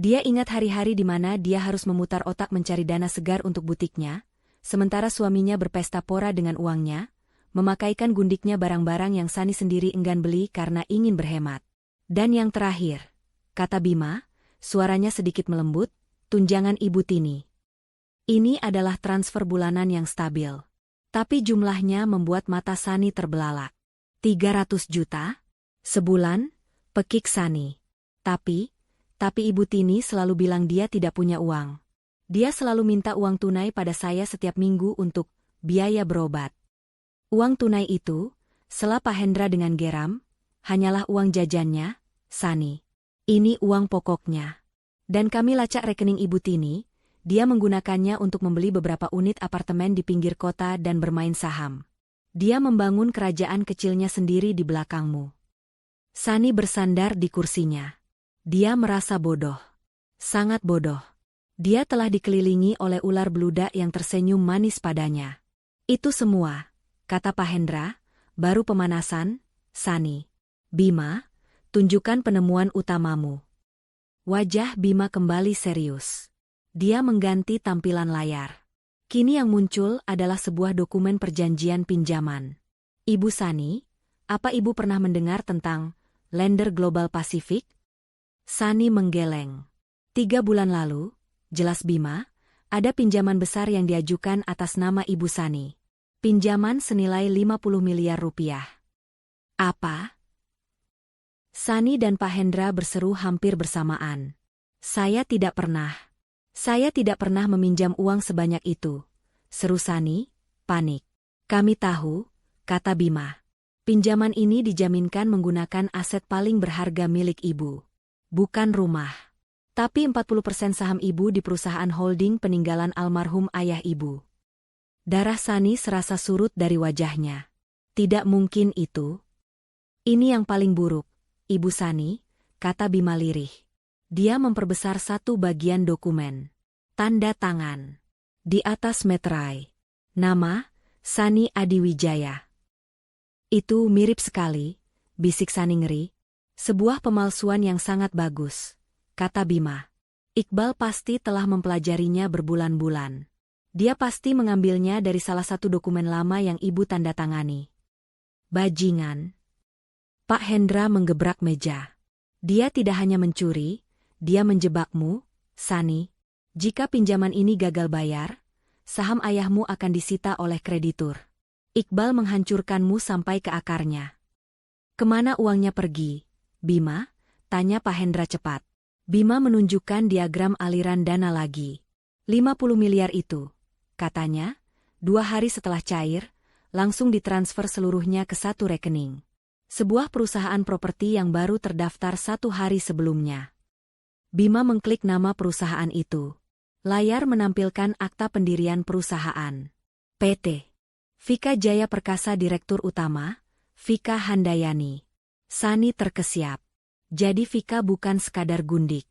Dia ingat hari-hari di mana dia harus memutar otak mencari dana segar untuk butiknya, sementara suaminya berpesta pora dengan uangnya, memakaikan gundiknya barang-barang yang Sani sendiri enggan beli karena ingin berhemat. Dan yang terakhir, kata Bima, suaranya sedikit melembut, tunjangan Ibu Tini. Ini adalah transfer bulanan yang stabil. Tapi jumlahnya membuat mata Sani terbelalak. 300 juta? Sebulan? Pekik Sani. Tapi Ibu Tini selalu bilang dia tidak punya uang. Dia selalu minta uang tunai pada saya setiap minggu untuk biaya berobat. Uang tunai itu, sela Pak Hendra dengan geram, hanyalah uang jajannya, Sani. Ini uang pokoknya. Dan kami lacak rekening Ibu Tini, dia menggunakannya untuk membeli beberapa unit apartemen di pinggir kota dan bermain saham. Dia membangun kerajaan kecilnya sendiri di belakangmu. Sani bersandar di kursinya. Dia merasa bodoh. Sangat bodoh. Dia telah dikelilingi oleh ular beludak yang tersenyum manis padanya. Itu semua, kata Pak Hendra, baru pemanasan, Sani. Bima, tunjukkan penemuan utamamu. Wajah Bima kembali serius. Dia mengganti tampilan layar. Kini yang muncul adalah sebuah dokumen perjanjian pinjaman. Ibu Sani, apa Ibu pernah mendengar tentang Lender Global Pacific? Sani menggeleng. 3 bulan lalu, jelas Bima, ada pinjaman besar yang diajukan atas nama Ibu Sani. Pinjaman senilai 50 miliar rupiah. Apa? Sani dan Pak Hendra berseru hampir bersamaan. Saya tidak pernah meminjam uang sebanyak itu, seru Sani, panik. Kami tahu, kata Bima. Pinjaman ini dijaminkan menggunakan aset paling berharga milik Ibu. Bukan rumah. Tapi 40% saham Ibu di perusahaan holding peninggalan almarhum ayah Ibu. Darah Sani serasa surut dari wajahnya. Tidak mungkin itu. Ini yang paling buruk, Ibu Sani, kata Bima lirih. Dia memperbesar satu bagian dokumen. Tanda tangan. Di atas meterai. Nama, Sani Adiwijaya. Itu mirip sekali, bisik Sani ngeri. Sebuah pemalsuan yang sangat bagus, kata Bima. Iqbal pasti telah mempelajarinya berbulan-bulan. Dia pasti mengambilnya dari salah satu dokumen lama yang Ibu tanda tangani. Bajingan. Pak Hendra menggebrak meja. Dia tidak hanya mencuri, dia menjebakmu, Sani. Jika pinjaman ini gagal bayar, saham ayahmu akan disita oleh kreditur. Iqbal menghancurkanmu sampai ke akarnya. Kemana uangnya pergi, Bima? Tanya Pak Hendra cepat. Bima menunjukkan diagram aliran dana lagi. 50 miliar itu, katanya, 2 hari setelah cair, langsung ditransfer seluruhnya ke satu rekening. Sebuah perusahaan properti yang baru terdaftar 1 hari sebelumnya. Bima mengklik nama perusahaan itu. Layar menampilkan akta pendirian perusahaan. PT. Vika Jaya Perkasa Direktur Utama, Vika Handayani. Sani terkesiap. Jadi Vika bukan sekadar gundik.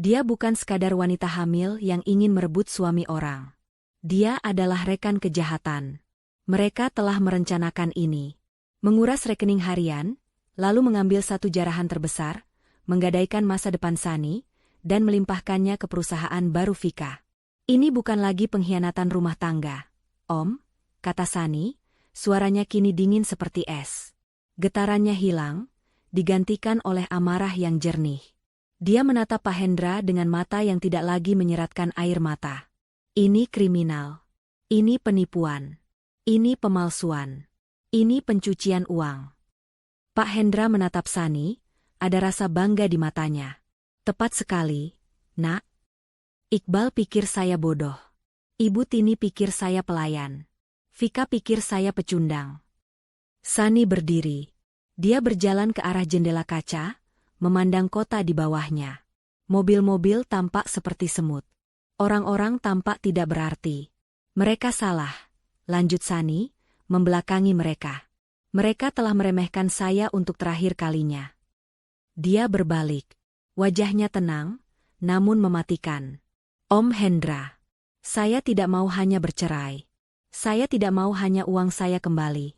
Dia bukan sekadar wanita hamil yang ingin merebut suami orang. Dia adalah rekan kejahatan. Mereka telah merencanakan ini. Menguras rekening harian, lalu mengambil satu jarahan terbesar, menggadaikan masa depan Sani, dan melimpahkannya ke perusahaan baru Vika. Ini bukan lagi pengkhianatan rumah tangga. Om, kata Sani, suaranya kini dingin seperti es. Getarannya hilang, digantikan oleh amarah yang jernih. Dia menatap Pak Hendra dengan mata yang tidak lagi menyeratkan air mata. Ini kriminal. Ini penipuan. Ini pemalsuan. Ini pencucian uang. Pak Hendra menatap Sani, ada rasa bangga di matanya. Tepat sekali, Nak. Iqbal pikir saya bodoh. Ibu Tini pikir saya pelayan. Vika pikir saya pecundang. Sani berdiri. Dia berjalan ke arah jendela kaca, memandang kota di bawahnya. Mobil-mobil tampak seperti semut. Orang-orang tampak tidak berarti. Mereka salah, lanjut Sani, membelakangi mereka. Mereka telah meremehkan saya untuk terakhir kalinya. Dia berbalik. Wajahnya tenang, namun mematikan. Om Hendra, saya tidak mau hanya bercerai. Saya tidak mau hanya uang saya kembali.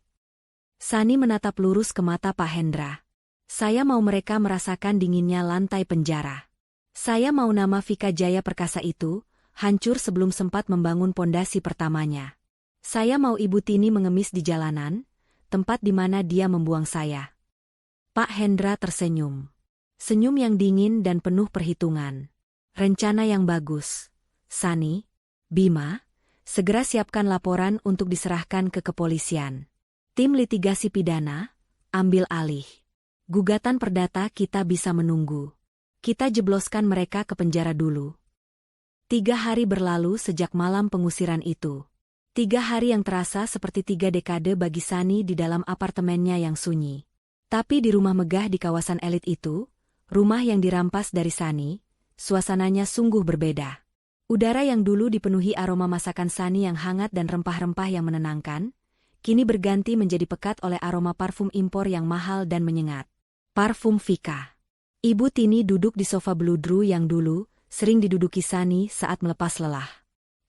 Sani menatap lurus ke mata Pak Hendra. Saya mau mereka merasakan dinginnya lantai penjara. Saya mau nama Vika Jaya Perkasa itu hancur sebelum sempat membangun pondasi pertamanya. Saya mau Ibu Tini mengemis di jalanan, tempat di mana dia membuang saya. Pak Hendra tersenyum. Senyum yang dingin dan penuh perhitungan. Rencana yang bagus. Sani, Bima, segera siapkan laporan untuk diserahkan ke kepolisian. Tim litigasi pidana, ambil alih. Gugatan perdata kita bisa menunggu. Kita jebloskan mereka ke penjara dulu. 3 hari berlalu sejak malam pengusiran itu. 3 hari yang terasa seperti 3 dekade bagi Sani di dalam apartemennya yang sunyi. Tapi di rumah megah di kawasan elit itu, rumah yang dirampas dari Sani, suasananya sungguh berbeda. Udara yang dulu dipenuhi aroma masakan Sani yang hangat dan rempah-rempah yang menenangkan, kini berganti menjadi pekat oleh aroma parfum impor yang mahal dan menyengat. Parfum Vika. Ibu Tini duduk di sofa beludru yang dulu sering diduduki Sani saat melepas lelah.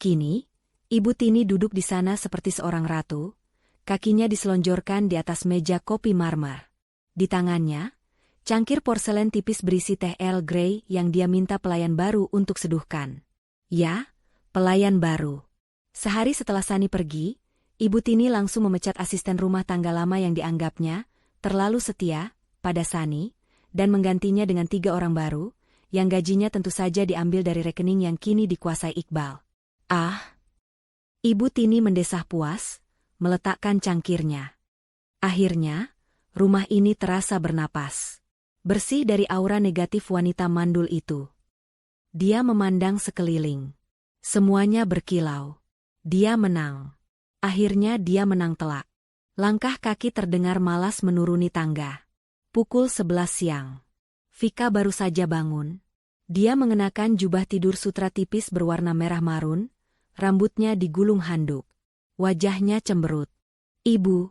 Kini, Ibu Tini duduk di sana seperti seorang ratu, kakinya diselonjorkan di atas meja kopi marmer. Di tangannya, cangkir porselen tipis berisi teh Earl Grey yang dia minta pelayan baru untuk seduhkan. Ya, pelayan baru. Sehari setelah Sani pergi, Ibu Tini langsung memecat asisten rumah tangga lama yang dianggapnya terlalu setia pada Sani, dan menggantinya dengan 3 orang baru, yang gajinya tentu saja diambil dari rekening yang kini dikuasai Iqbal. Ibu Tini mendesah puas, meletakkan cangkirnya. Akhirnya, rumah ini terasa bernapas. Bersih dari aura negatif wanita mandul itu. Dia memandang sekeliling. Semuanya berkilau. Dia menang. Akhirnya dia menang telak. Langkah kaki terdengar malas menuruni tangga. Pukul 11 siang. Vika baru saja bangun. Dia mengenakan jubah tidur sutra tipis berwarna merah marun, rambutnya digulung handuk. Wajahnya cemberut. Ibu,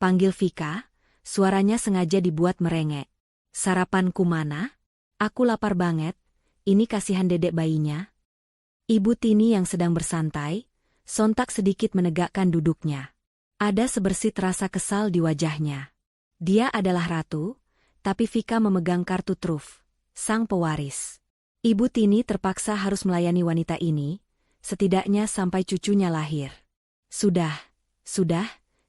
panggil Vika, suaranya sengaja dibuat merengek. Sarapanku mana? Aku lapar banget, ini kasihan dedek bayinya. Ibu Tini yang sedang bersantai, sontak sedikit menegakkan duduknya. Ada sebersit rasa kesal di wajahnya. Dia adalah ratu, tapi Vika memegang kartu truf, sang pewaris. Ibu Tini terpaksa harus melayani wanita ini, setidaknya sampai cucunya lahir. Sudah,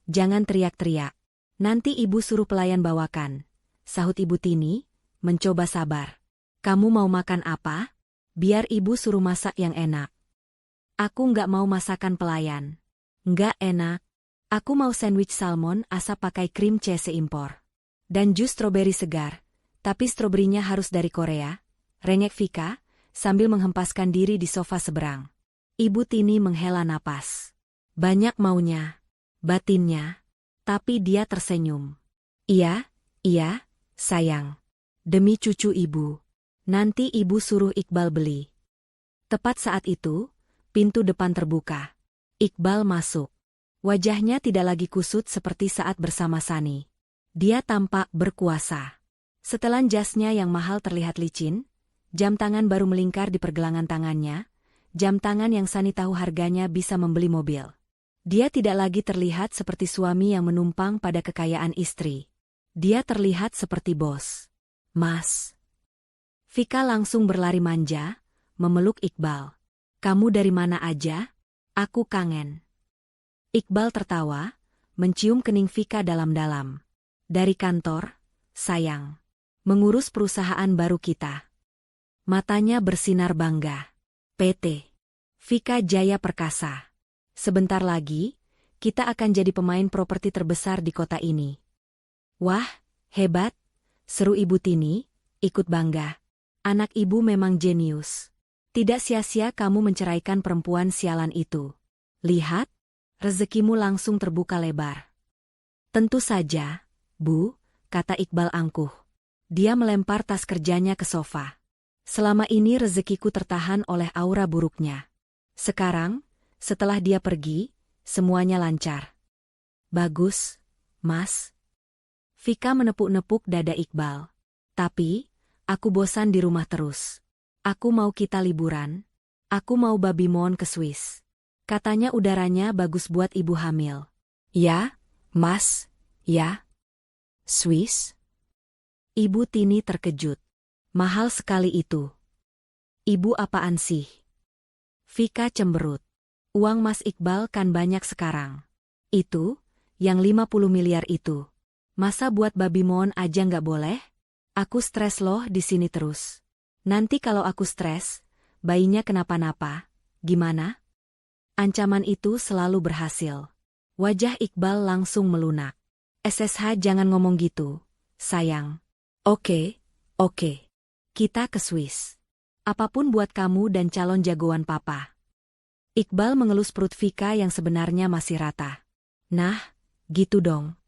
jangan teriak-teriak. Nanti ibu suruh pelayan bawakan, sahut Ibu Tini, mencoba sabar. Kamu mau makan apa? Biar ibu suruh masak yang enak. Aku nggak mau masakan pelayan. Nggak enak. Aku mau sandwich salmon asap pakai krim cheese impor. Dan jus stroberi segar, tapi stroberinya harus dari Korea, rengek Vika, sambil menghempaskan diri di sofa seberang. Ibu Tini menghela napas. Banyak maunya, batinnya, tapi dia tersenyum. Iya, sayang. Demi cucu ibu. Nanti ibu suruh Iqbal beli. Tepat saat itu, pintu depan terbuka. Iqbal masuk. Wajahnya tidak lagi kusut seperti saat bersama Sani. Dia tampak berkuasa. Setelan jasnya yang mahal terlihat licin, Jam tangan baru melingkar di pergelangan tangannya, jam tangan yang Sani tahu harganya bisa membeli mobil. Dia tidak lagi terlihat seperti suami yang menumpang pada kekayaan istri. Dia terlihat seperti bos. Mas. Vika langsung berlari manja, memeluk Iqbal. Kamu dari mana aja? Aku kangen. Iqbal tertawa, mencium kening Vika dalam-dalam. Dari kantor, sayang. Mengurus perusahaan baru kita. Matanya bersinar bangga. PT. Vika Jaya Perkasa. Sebentar lagi, kita akan jadi pemain properti terbesar di kota ini. Wah, hebat, seru Ibu Tini, ikut bangga. Anak ibu memang jenius. Tidak sia-sia kamu menceraikan perempuan sialan itu. Lihat, rezekimu langsung terbuka lebar. Tentu saja, Bu, kata Iqbal angkuh. Dia melempar tas kerjanya ke sofa. Selama ini rezekiku tertahan oleh aura buruknya. Sekarang, setelah dia pergi, semuanya lancar. Bagus, Mas. Vika menepuk-nepuk dada Iqbal. Tapi, aku bosan di rumah terus. Aku mau kita liburan. Aku mau babi moon ke Swiss. Katanya udaranya bagus buat ibu hamil. Ya, Mas, ya. Swiss? Ibu Tini terkejut. Mahal sekali itu. Ibu apaan sih? Vika cemberut. Uang Mas Iqbal kan banyak sekarang. Itu, yang 50 miliar itu. Masa buat babi moon aja nggak boleh? Aku stres loh di sini terus. Nanti kalau aku stres, bayinya kenapa-napa, gimana? Ancaman itu selalu berhasil. Wajah Iqbal langsung melunak. SSH jangan ngomong gitu, sayang. Oke. Kita ke Swiss. Apapun buat kamu dan calon jagoan papa. Iqbal mengelus perut Vika yang sebenarnya masih rata. Nah, gitu dong.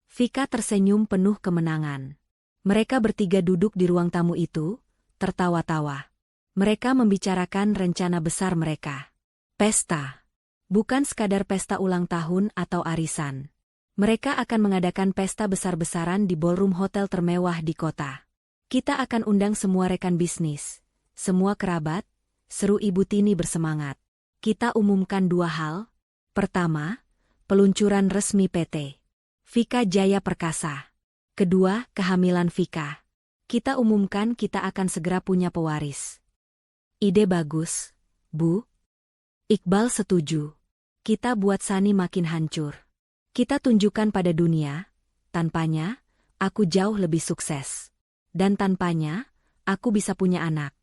Vika tersenyum penuh kemenangan. Mereka bertiga duduk di ruang tamu itu, tertawa-tawa. Mereka membicarakan rencana besar mereka. Pesta. Bukan sekadar pesta ulang tahun atau arisan. Mereka akan mengadakan pesta besar-besaran di ballroom hotel termewah di kota. Kita akan undang semua rekan bisnis, semua kerabat, seru Ibu Tini bersemangat. Kita umumkan 2 hal. Pertama, peluncuran resmi PT. Vika Jaya Perkasa. Kedua, kehamilan Vika. Kita umumkan kita akan segera punya pewaris. Ide bagus, Bu. Iqbal setuju. Kita buat Sani makin hancur. Kita tunjukkan pada dunia, tanpanya, aku jauh lebih sukses. Dan tanpanya, aku bisa punya anak.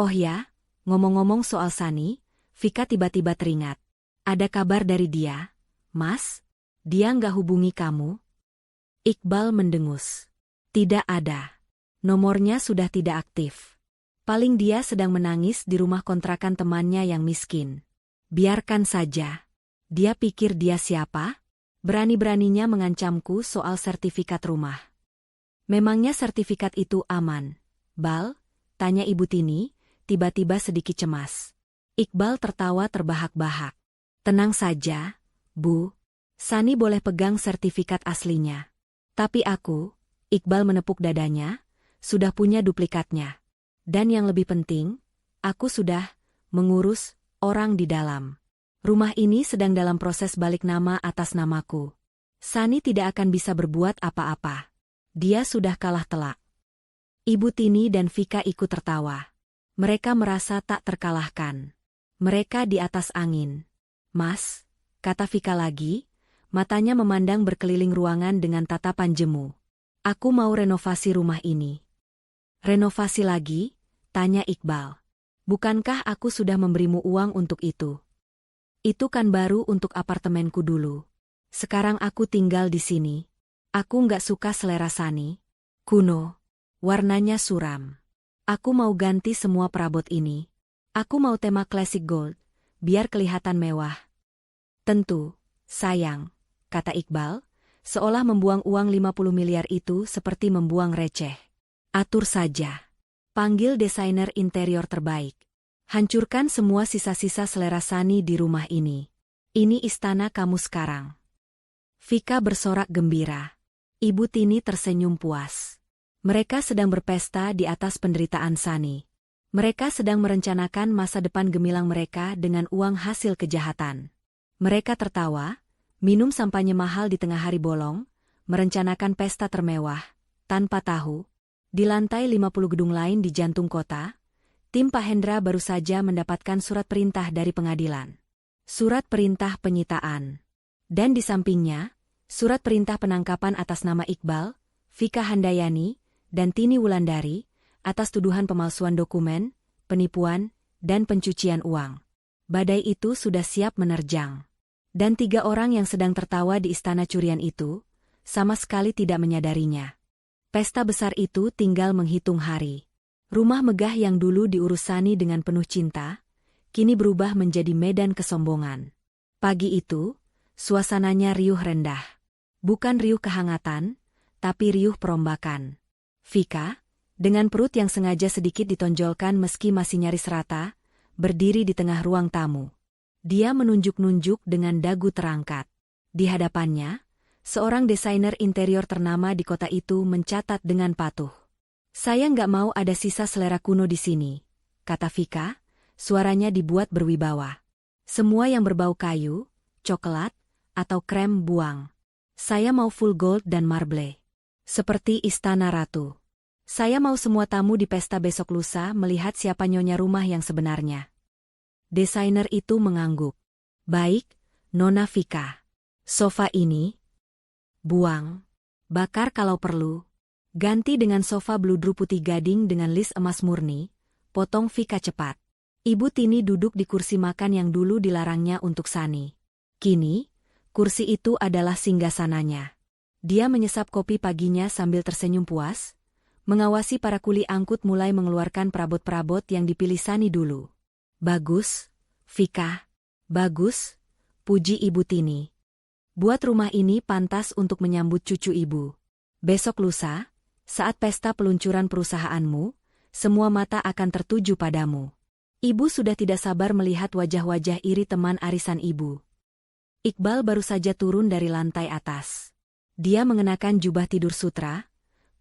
Oh ya, ngomong-ngomong soal Sani, Vika tiba-tiba teringat. Ada kabar dari dia, Mas? Dia nggak hubungi kamu? Iqbal mendengus. Tidak ada. Nomornya sudah tidak aktif. Paling dia sedang menangis di rumah kontrakan temannya yang miskin. Biarkan saja. Dia pikir dia siapa? Berani-beraninya mengancamku soal sertifikat rumah. Memangnya sertifikat itu aman? Bal? Tanya Ibu Tini, tiba-tiba sedikit cemas. Iqbal tertawa terbahak-bahak. Tenang saja, Bu. Sani boleh pegang sertifikat aslinya. Tapi aku, Iqbal menepuk dadanya, sudah punya duplikatnya. Dan yang lebih penting, aku sudah mengurus orang di dalam. Rumah ini sedang dalam proses balik nama atas namaku. Sani tidak akan bisa berbuat apa-apa. Dia sudah kalah telak. Ibu Tini dan Vika ikut tertawa. Mereka merasa tak terkalahkan. Mereka di atas angin. Mas, kata Vika lagi, matanya memandang berkeliling ruangan dengan tatapan jemu. Aku mau renovasi rumah ini. Renovasi lagi? Tanya Iqbal. Bukankah aku sudah memberimu uang untuk itu? Itu kan baru untuk apartemenku dulu. Sekarang aku tinggal di sini. Aku nggak suka selera Sani. Kuno. Warnanya suram. Aku mau ganti semua perabot ini. Aku mau tema classic gold, biar kelihatan mewah. Tentu, sayang, kata Iqbal, seolah membuang uang 50 miliar itu seperti membuang receh. Atur saja. Panggil desainer interior terbaik. Hancurkan semua sisa-sisa selera Sani di rumah ini. Ini istana kamu sekarang. Vika bersorak gembira. Ibu Tini tersenyum puas. Mereka sedang berpesta di atas penderitaan Sani. Mereka sedang merencanakan masa depan gemilang mereka dengan uang hasil kejahatan. Mereka tertawa, minum sampanye mahal di tengah hari bolong, merencanakan pesta termewah, tanpa tahu. Di lantai 50 gedung lain di jantung kota, tim Pak Hendra baru saja mendapatkan surat perintah dari pengadilan. Surat perintah penyitaan. Dan di sampingnya, surat perintah penangkapan atas nama Iqbal, Vika Handayani, dan Tini Wulandari, atas tuduhan pemalsuan dokumen, penipuan, dan pencucian uang. Badai itu sudah siap menerjang. Dan 3 orang yang sedang tertawa di istana curian itu, sama sekali tidak menyadarinya. Pesta besar itu tinggal menghitung hari. Rumah megah yang dulu diurus Sani dengan penuh cinta, kini berubah menjadi medan kesombongan. Pagi itu, suasananya riuh rendah. Bukan riuh kehangatan, tapi riuh perombakan. Vika, dengan perut yang sengaja sedikit ditonjolkan meski masih nyaris rata, berdiri di tengah ruang tamu. Dia menunjuk-nunjuk dengan dagu terangkat. Di hadapannya, seorang desainer interior ternama di kota itu mencatat dengan patuh. "Saya nggak mau ada sisa selera kuno di sini," kata Vika, suaranya dibuat berwibawa. "Semua yang berbau kayu, coklat, atau krem buang. Saya mau full gold dan marble. Seperti istana ratu. Saya mau semua tamu di pesta besok lusa melihat siapa nyonya rumah yang sebenarnya." Desainer itu mengangguk. "Baik, Nona Vika. Sofa ini buang. Bakar kalau perlu. Ganti dengan sofa bludru putih gading dengan lis emas murni," potong Vika cepat. Ibu Tini duduk di kursi makan yang dulu dilarangnya untuk Sani. Kini, kursi itu adalah singgasananya. Dia menyesap kopi paginya sambil tersenyum puas, mengawasi para kuli angkut mulai mengeluarkan perabot-perabot yang dipilih Sani dulu. "Bagus, Vika. Bagus," puji Ibu Tini. "Buat rumah ini pantas untuk menyambut cucu ibu. Besok lusa, saat pesta peluncuran perusahaanmu, semua mata akan tertuju padamu." Ibu sudah tidak sabar melihat wajah-wajah iri teman arisan ibu. Iqbal baru saja turun dari lantai atas. Dia mengenakan jubah tidur sutra,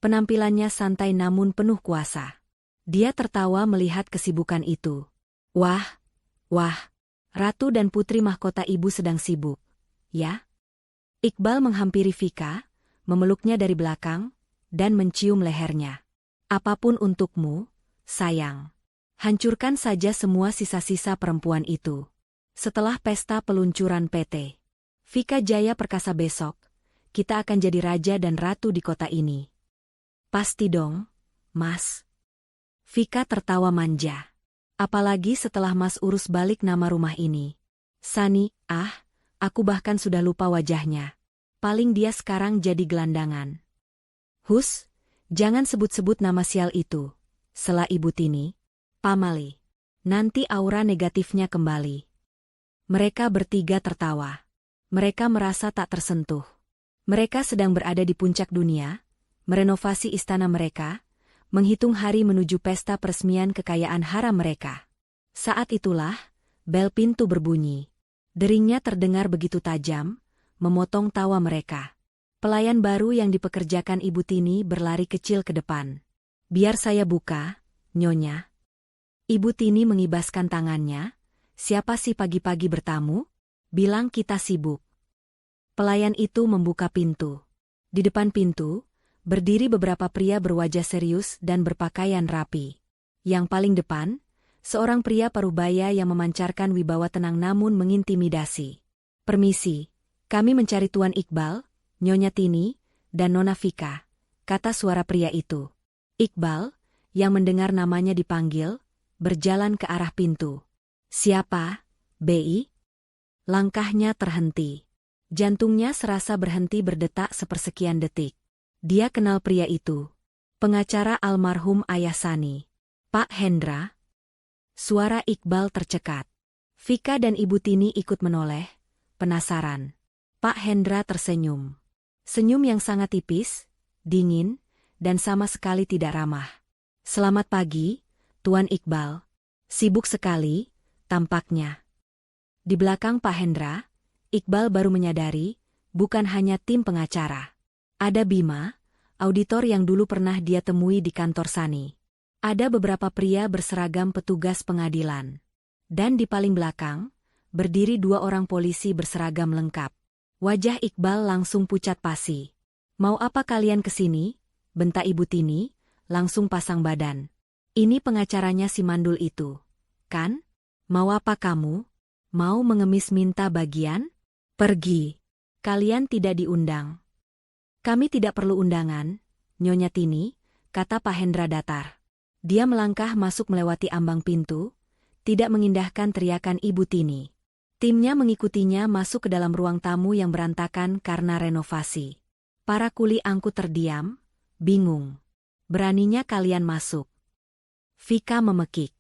penampilannya santai namun penuh kuasa. Dia tertawa melihat kesibukan itu. Wah, Ratu dan putri mahkota ibu sedang sibuk, ya?" Iqbal menghampiri Vika, memeluknya dari belakang, dan mencium lehernya. "Apapun untukmu, sayang. Hancurkan saja semua sisa-sisa perempuan itu. Setelah pesta peluncuran PT Vika Jaya Perkasa besok, kita akan jadi raja dan ratu di kota ini." "Pasti dong, Mas." Vika tertawa manja. "Apalagi setelah Mas urus balik nama rumah ini. Sani, aku bahkan sudah lupa wajahnya. Paling dia sekarang jadi gelandangan." "Hus, jangan sebut-sebut nama sial itu," sela Ibu Tini. "Pamali. Nanti aura negatifnya kembali." Mereka bertiga tertawa. Mereka merasa tak tersentuh. Mereka sedang berada di puncak dunia, merenovasi istana mereka, menghitung hari menuju pesta peresmian kekayaan haram mereka. Saat itulah, bel pintu berbunyi. Deringnya terdengar begitu tajam, memotong tawa mereka. Pelayan baru yang dipekerjakan Ibu Tini berlari kecil ke depan. "Biar saya buka, Nyonya." Ibu Tini mengibaskan tangannya. "Siapa sih pagi-pagi bertamu? Bilang kita sibuk." Pelayan itu membuka pintu. Di depan pintu, berdiri beberapa pria berwajah serius dan berpakaian rapi. Yang paling depan, seorang pria parubaya yang memancarkan wibawa tenang namun mengintimidasi. "Permisi, kami mencari Tuan Iqbal, Nyonya Tini, dan Nona Vika," kata suara pria itu. Iqbal, yang mendengar namanya dipanggil, berjalan ke arah pintu. "Siapa, Bi?" Langkahnya terhenti. Jantungnya serasa berhenti berdetak sepersekian detik. Dia kenal pria itu. Pengacara almarhum ayah Sani. "Pak Hendra?" Suara Iqbal tercekat. Vika dan Ibu Tini ikut menoleh, penasaran. Pak Hendra tersenyum. Senyum yang sangat tipis, dingin, dan sama sekali tidak ramah. "Selamat pagi, Tuan Iqbal. Sibuk sekali, tampaknya." Di belakang Pak Hendra, Iqbal baru menyadari, bukan hanya tim pengacara. Ada Bima, auditor yang dulu pernah dia temui di kantor Sani. Ada beberapa pria berseragam petugas pengadilan. Dan di paling belakang, berdiri 2 orang polisi berseragam lengkap. Wajah Iqbal langsung pucat pasi. "Mau apa kalian kesini?" bentak Ibu Tini, langsung pasang badan. "Ini pengacaranya si mandul itu, kan? Mau apa kamu? Mau mengemis minta bagian? Pergi. Kalian tidak diundang." "Kami tidak perlu undangan, Nyonya Tini," kata Pak Hendra datar. Dia melangkah masuk melewati ambang pintu, tidak mengindahkan teriakan Ibu Tini. Timnya mengikutinya masuk ke dalam ruang tamu yang berantakan karena renovasi. Para kuli angkut terdiam, bingung. "Beraninya kalian masuk?" Vika memekik.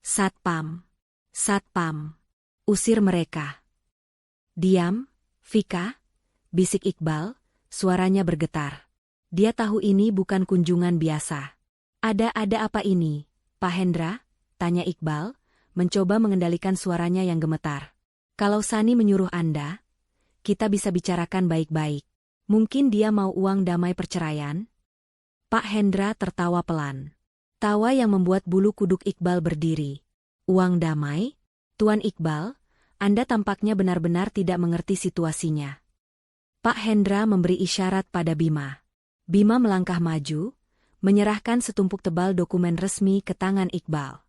"Satpam. Satpam. Usir mereka." "Diam, Vika," bisik Iqbal, suaranya bergetar. Dia tahu ini bukan kunjungan biasa. Ada apa ini, Pak Hendra?" tanya Iqbal, mencoba mengendalikan suaranya yang gemetar. "Kalau Sani menyuruh Anda, kita bisa bicarakan baik-baik. Mungkin dia mau uang damai perceraian?" Pak Hendra tertawa pelan. Tawa yang membuat bulu kuduk Iqbal berdiri. "Uang damai? Tuan Iqbal, Anda tampaknya benar-benar tidak mengerti situasinya." Pak Hendra memberi isyarat pada Bima. Bima melangkah maju, menyerahkan setumpuk tebal dokumen resmi ke tangan Iqbal.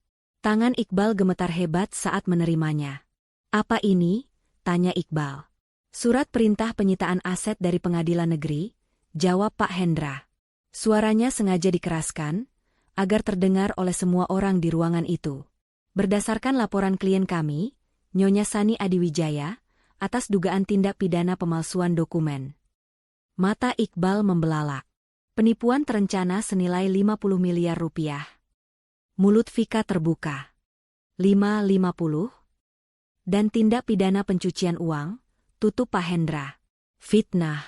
Tangan Iqbal gemetar hebat saat menerimanya. "Apa ini?" tanya Iqbal. "Surat perintah penyitaan aset dari pengadilan negeri," jawab Pak Hendra. Suaranya sengaja dikeraskan, agar terdengar oleh semua orang di ruangan itu. "Berdasarkan laporan klien kami, Nyonya Sani Adiwijaya, atas dugaan tindak pidana pemalsuan dokumen." Mata Iqbal membelalak. Penipuan terencana senilai 50 miliar rupiah. Mulut Vika terbuka. 50? Dan tindak pidana pencucian uang, tutup Pak Hendra. "Fitnah."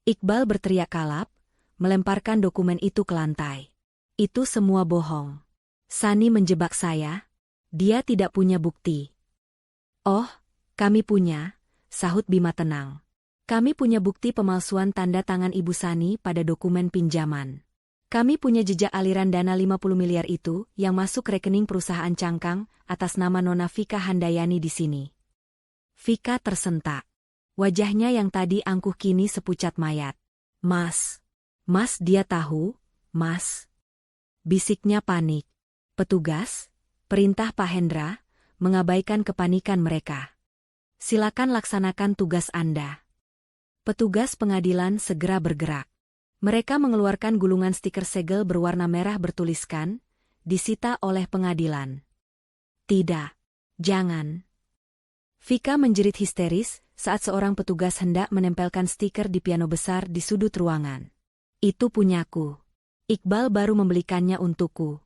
Iqbal berteriak kalap, melemparkan dokumen itu ke lantai. "Itu semua bohong. Sani menjebak saya. Dia tidak punya bukti." "Oh, kami punya," sahut Bima tenang. "Kami punya bukti pemalsuan tanda tangan Ibu Sani pada dokumen pinjaman. Kami punya jejak aliran dana 50 miliar itu yang masuk rekening perusahaan cangkang atas nama Nona Vika Handayani di sini." Vika tersentak. Wajahnya yang tadi angkuh kini sepucat mayat. "Mas. Mas, dia tahu, Mas." Bisiknya panik. "Petugas, perintah Pak Hendra, mengabaikan kepanikan mereka. Silakan laksanakan tugas Anda." Petugas pengadilan segera bergerak. Mereka mengeluarkan gulungan stiker segel berwarna merah bertuliskan, "Disita oleh pengadilan." "Tidak. Jangan." Vika menjerit histeris saat seorang petugas hendak menempelkan stiker di piano besar di sudut ruangan. "Itu punyaku. Iqbal baru membelikannya untukku."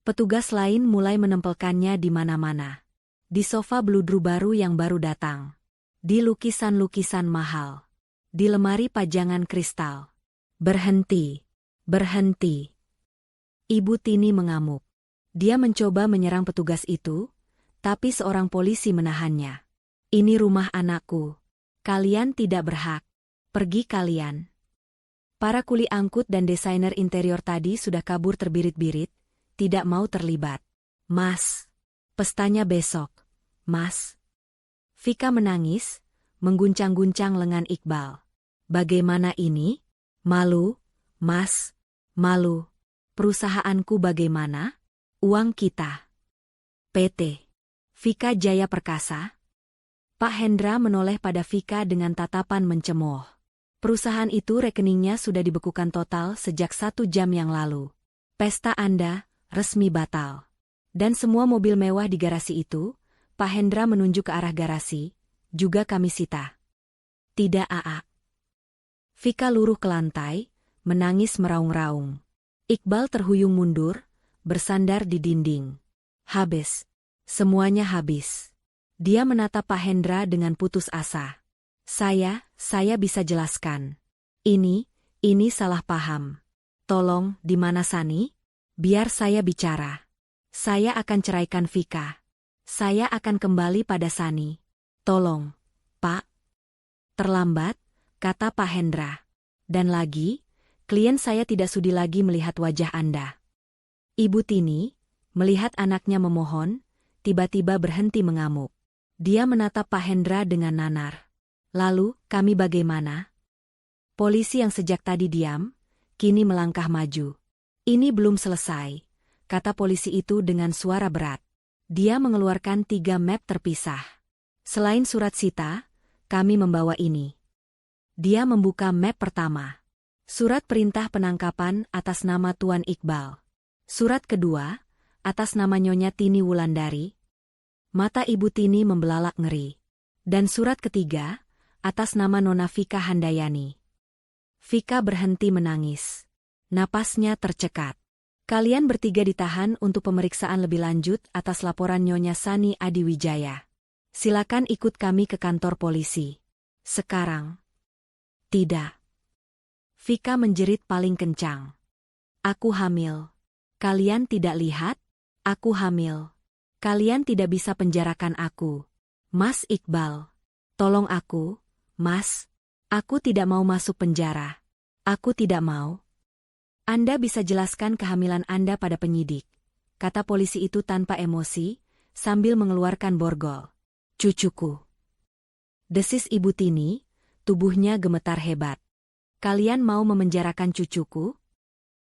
Petugas lain mulai menempelkannya di mana-mana. Di sofa bludru baru yang baru datang. Di lukisan-lukisan mahal. Di lemari pajangan kristal. "Berhenti. Berhenti." Ibu Tini mengamuk. Dia mencoba menyerang petugas itu, tapi seorang polisi menahannya. "Ini rumah anakku. Kalian tidak berhak. Pergi kalian." Para kuli angkut dan desainer interior tadi sudah kabur terbirit-birit, tidak mau terlibat. "Mas, pestanya besok. Mas." Vika menangis, mengguncang-guncang lengan Iqbal. "Bagaimana ini? Malu, Mas, malu. Perusahaanku bagaimana? Uang kita. PT Vika Jaya Perkasa." Pak Hendra menoleh pada Vika dengan tatapan mencemooh. "Perusahaan itu rekeningnya sudah dibekukan total sejak 1 jam yang lalu. Pesta Anda resmi batal. Dan semua mobil mewah di garasi itu," Pak Hendra menunjuk ke arah garasi, "juga kami sita." "Tidak, Aa." Vika luruh ke lantai, menangis meraung-raung. Iqbal terhuyung mundur, bersandar di dinding. Habis. Semuanya habis. Dia menatap Pak Hendra dengan putus asa. Saya bisa jelaskan. Ini salah paham. Tolong, di mana Sani? Biar saya bicara. Saya akan ceraikan Vika. Saya akan kembali pada Sani. Tolong, Pak." "Terlambat," kata Pak Hendra. "Dan lagi, Klien saya tidak sudi lagi melihat wajah Anda. Ibu Tini, melihat anaknya memohon, tiba-tiba berhenti mengamuk. Dia menatap Pak Hendra dengan nanar. Lalu, kami bagaimana? Polisi yang sejak tadi diam, kini melangkah maju. Ini belum selesai, kata polisi itu dengan suara berat. Dia mengeluarkan 3 map terpisah. Selain surat sita, kami membawa ini. Dia membuka map pertama. Surat perintah penangkapan atas nama Tuan Iqbal. Surat kedua, atas nama Nyonya Tini Wulandari. Mata Ibu Tini membelalak ngeri. Dan surat ketiga, atas nama Nona Vika Handayani. Vika berhenti menangis. Napasnya tercekat. Kalian bertiga ditahan untuk pemeriksaan lebih lanjut atas laporan Nyonya Sani Adiwijaya. Silakan ikut kami ke kantor polisi. Sekarang. Tidak. Vika menjerit paling kencang. Aku hamil. Kalian tidak lihat? Aku hamil. Kalian tidak bisa penjarakan aku. Mas Iqbal. Tolong aku, Mas. Aku tidak mau masuk penjara. Aku tidak mau. Anda bisa jelaskan kehamilan Anda pada penyidik, kata polisi itu tanpa emosi, sambil mengeluarkan borgol. Cucuku. Desis Ibu Tini, tubuhnya gemetar hebat. Kalian mau memenjarakan cucuku?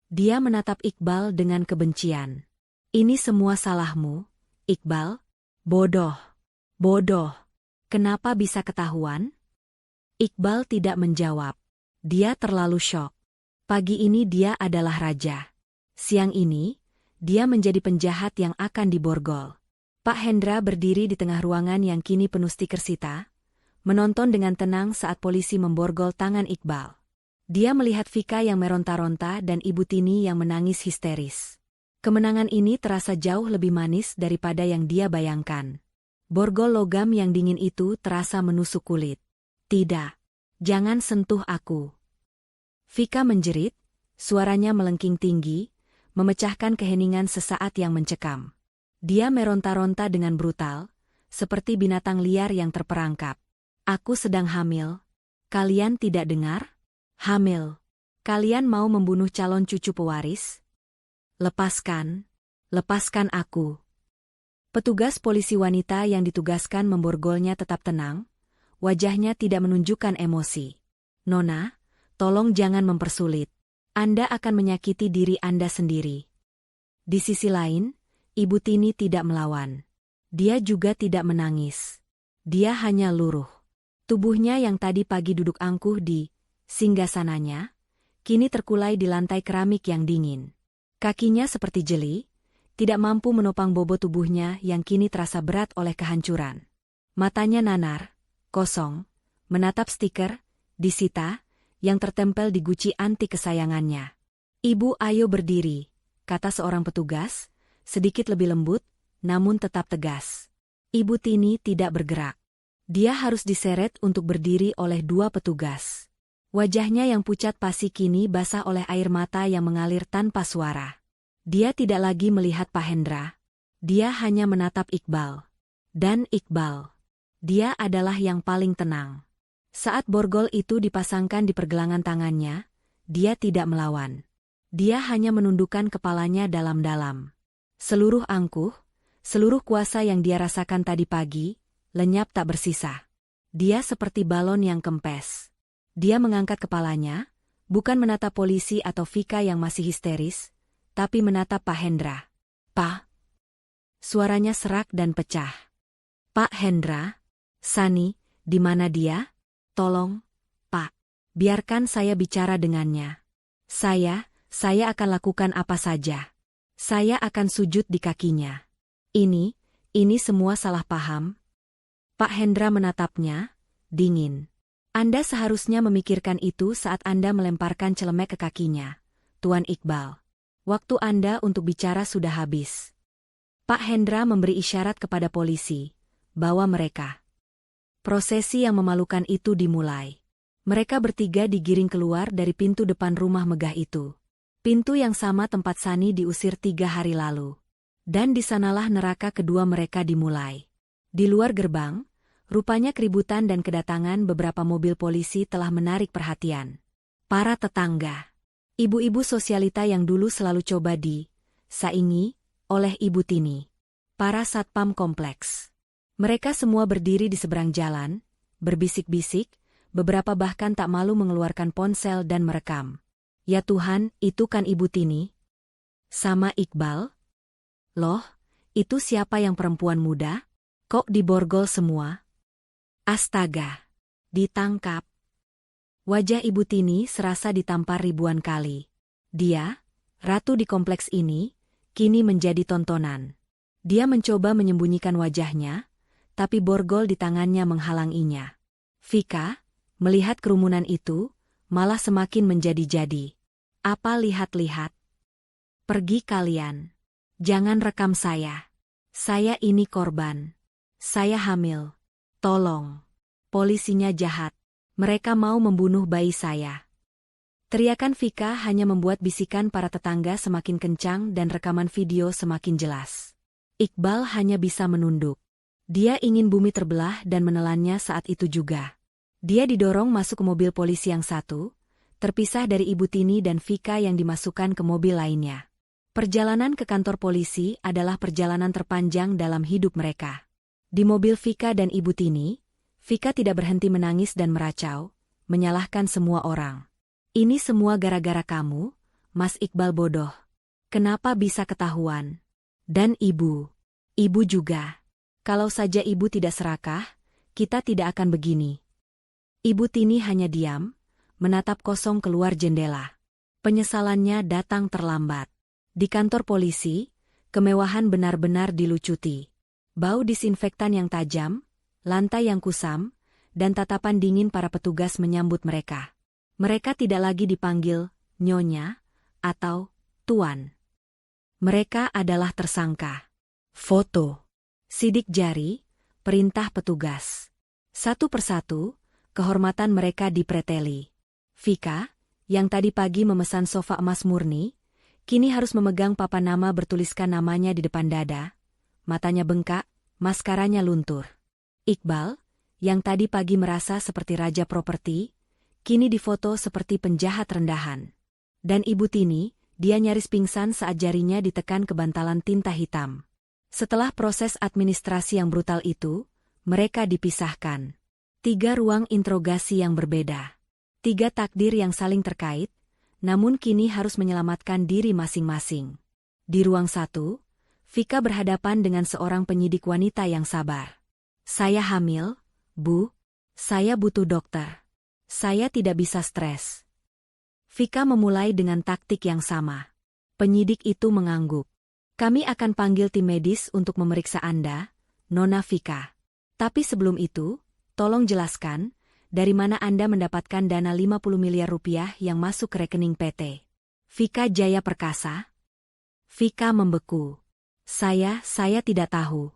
Dia menatap Iqbal dengan kebencian. Ini semua salahmu, Iqbal. Bodoh. Bodoh. Kenapa bisa ketahuan? Iqbal tidak menjawab. Dia terlalu syok. Pagi ini dia adalah raja. Siang ini, dia menjadi penjahat yang akan diborgol. Pak Hendra berdiri di tengah ruangan yang kini penuh stiker sita, menonton dengan tenang saat polisi memborgol tangan Iqbal. Dia melihat Vika yang meronta-ronta dan Ibu Tini yang menangis histeris. Kemenangan ini terasa jauh lebih manis daripada yang dia bayangkan. Borgol logam yang dingin itu terasa menusuk kulit. Tidak. Jangan sentuh aku. Vika menjerit, suaranya melengking tinggi, memecahkan keheningan sesaat yang mencekam. Dia meronta-ronta dengan brutal, seperti binatang liar yang terperangkap. Aku sedang hamil. Kalian tidak dengar? Hamil. Kalian mau membunuh calon cucu pewaris? Lepaskan. Lepaskan aku. Petugas polisi wanita yang ditugaskan memborgolnya tetap tenang, wajahnya tidak menunjukkan emosi. Nona, tolong jangan mempersulit. Anda akan menyakiti diri Anda sendiri. Di sisi lain, Ibu Tini tidak melawan. Dia juga tidak menangis. Dia hanya luruh. Tubuhnya yang tadi pagi duduk angkuh di singgasananya, kini terkulai di lantai keramik yang dingin. Kakinya seperti jeli, tidak mampu menopang bobot tubuhnya yang kini terasa berat oleh kehancuran. Matanya nanar, kosong, menatap stiker, disita, yang tertempel di guci anti kesayangannya. Ibu, ayo berdiri, kata seorang petugas, sedikit lebih lembut, namun tetap tegas. Ibu Tini tidak bergerak. Dia harus diseret untuk berdiri oleh 2 petugas. Wajahnya yang pucat pasi kini basah oleh air mata yang mengalir tanpa suara. Dia tidak lagi melihat Pak Hendra. Dia hanya menatap Iqbal. Dan Iqbal. Dia adalah yang paling tenang. Saat borgol itu dipasangkan di pergelangan tangannya, dia tidak melawan. Dia hanya menundukkan kepalanya dalam-dalam. Seluruh angkuh, seluruh kuasa yang dia rasakan tadi pagi, lenyap tak bersisa. Dia seperti balon yang kempes. Dia mengangkat kepalanya, bukan menatap polisi atau Vika yang masih histeris, tapi menatap Pak Hendra. Pak. Suaranya serak dan pecah. Pak Hendra. Sani, di mana dia? Tolong, Pak. Biarkan saya bicara dengannya. Saya akan lakukan apa saja. Saya akan sujud di kakinya. Ini semua salah paham. Pak Hendra menatapnya, dingin. Anda seharusnya memikirkan itu saat Anda melemparkan celemek ke kakinya, Tuan Iqbal. Waktu Anda untuk bicara sudah habis. Pak Hendra memberi isyarat kepada polisi, bahwa mereka. Prosesi yang memalukan itu dimulai. Mereka bertiga digiring keluar dari pintu depan rumah megah itu. Pintu yang sama tempat Sani diusir 3 hari lalu. Dan di sanalah neraka kedua mereka dimulai. Di luar gerbang, rupanya keributan dan kedatangan beberapa mobil polisi telah menarik perhatian para tetangga. Ibu-ibu sosialita yang dulu selalu coba saingi oleh Ibu Tini. Para satpam kompleks. Mereka semua berdiri di seberang jalan, berbisik-bisik, beberapa bahkan tak malu mengeluarkan ponsel dan merekam. Ya Tuhan, itu kan Ibu Tini? Sama Iqbal? Loh, itu siapa yang perempuan muda? Kok diborgol semua? Astaga! Ditangkap. Wajah Ibu Tini serasa ditampar ribuan kali. Dia, ratu di kompleks ini, kini menjadi tontonan. Dia mencoba menyembunyikan wajahnya, tapi borgol di tangannya menghalanginya. Vika, melihat kerumunan itu, malah semakin menjadi-jadi. Apa lihat-lihat? Pergi kalian. Jangan rekam saya. Saya ini korban. Saya hamil. Tolong. Polisinya jahat. Mereka mau membunuh bayi saya. Teriakan Vika hanya membuat bisikan para tetangga semakin kencang dan rekaman video semakin jelas. Iqbal hanya bisa menunduk. Dia ingin bumi terbelah dan menelannya saat itu juga. Dia didorong masuk ke mobil polisi yang satu, terpisah dari Ibu Tini dan Vika yang dimasukkan ke mobil lainnya. Perjalanan ke kantor polisi adalah perjalanan terpanjang dalam hidup mereka. Di mobil Vika dan Ibu Tini, Vika tidak berhenti menangis dan meracau, menyalahkan semua orang. Ini semua gara-gara kamu, Mas Iqbal bodoh. Kenapa bisa ketahuan? Dan ibu juga. Kalau saja ibu tidak serakah, kita tidak akan begini. Ibu Tini hanya diam, menatap kosong keluar jendela. Penyesalannya datang terlambat. Di kantor polisi, kemewahan benar-benar dilucuti. Bau disinfektan yang tajam, lantai yang kusam, dan tatapan dingin para petugas menyambut mereka. Mereka tidak lagi dipanggil Nyonya atau Tuan. Mereka adalah tersangka. Foto. Sidik jari, perintah petugas. Satu persatu, kehormatan mereka dipreteli. Vika, yang tadi pagi memesan sofa emas murni, kini harus memegang papan nama bertuliskan namanya di depan dada. Matanya bengkak, maskaranya luntur. Iqbal, yang tadi pagi merasa seperti raja properti, kini difoto seperti penjahat rendahan. Dan Ibu Tini, dia nyaris pingsan saat jarinya ditekan ke bantalan tinta hitam. Setelah proses administrasi yang brutal itu, mereka dipisahkan. 3 ruang interogasi yang berbeda. 3 takdir yang saling terkait, namun kini harus menyelamatkan diri masing-masing. Di ruang 1, Vika berhadapan dengan seorang penyidik wanita yang sabar. Saya hamil, Bu. Saya butuh dokter. Saya tidak bisa stres. Vika memulai dengan taktik yang sama. Penyidik itu mengangguk. Kami akan panggil tim medis untuk memeriksa Anda, Nona Vika. Tapi sebelum itu, tolong jelaskan, dari mana Anda mendapatkan dana 50 miliar rupiah yang masuk ke rekening PT Vika Jaya Perkasa? Vika membeku. Saya tidak tahu.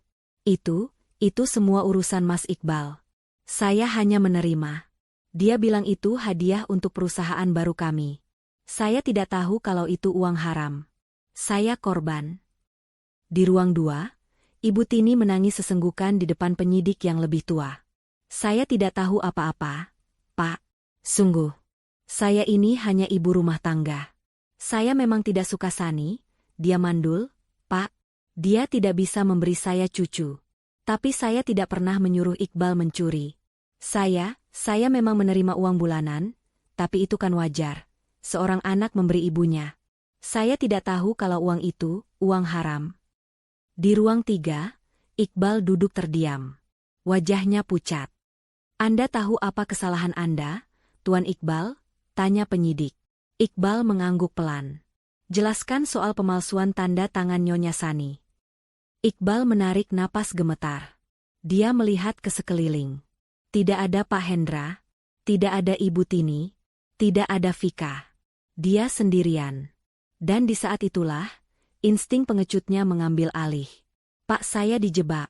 Itu semua urusan Mas Iqbal. Saya hanya menerima. Dia bilang itu hadiah untuk perusahaan baru kami. Saya tidak tahu kalau itu uang haram. Saya korban. Di ruang 2, Ibu Tini menangis sesenggukan di depan penyidik yang lebih tua. Saya tidak tahu apa-apa, Pak. Sungguh. Saya ini hanya ibu rumah tangga. Saya memang tidak suka Sani, dia mandul, Pak. Dia tidak bisa memberi saya cucu. Tapi saya tidak pernah menyuruh Iqbal mencuri. Saya memang menerima uang bulanan, tapi itu kan wajar. Seorang anak memberi ibunya. Saya tidak tahu kalau uang itu, uang haram. Di ruang 3, Iqbal duduk terdiam. Wajahnya pucat. Anda tahu apa kesalahan Anda, Tuan Iqbal? Tanya penyidik. Iqbal mengangguk pelan. Jelaskan soal pemalsuan tanda tangan Nyonya Sani. Iqbal menarik napas gemetar. Dia melihat ke sekeliling. Tidak ada Pak Hendra, tidak ada Ibu Tini, tidak ada Vika. Dia sendirian. Dan di saat itulah, insting pengecutnya mengambil alih. Pak, saya dijebak,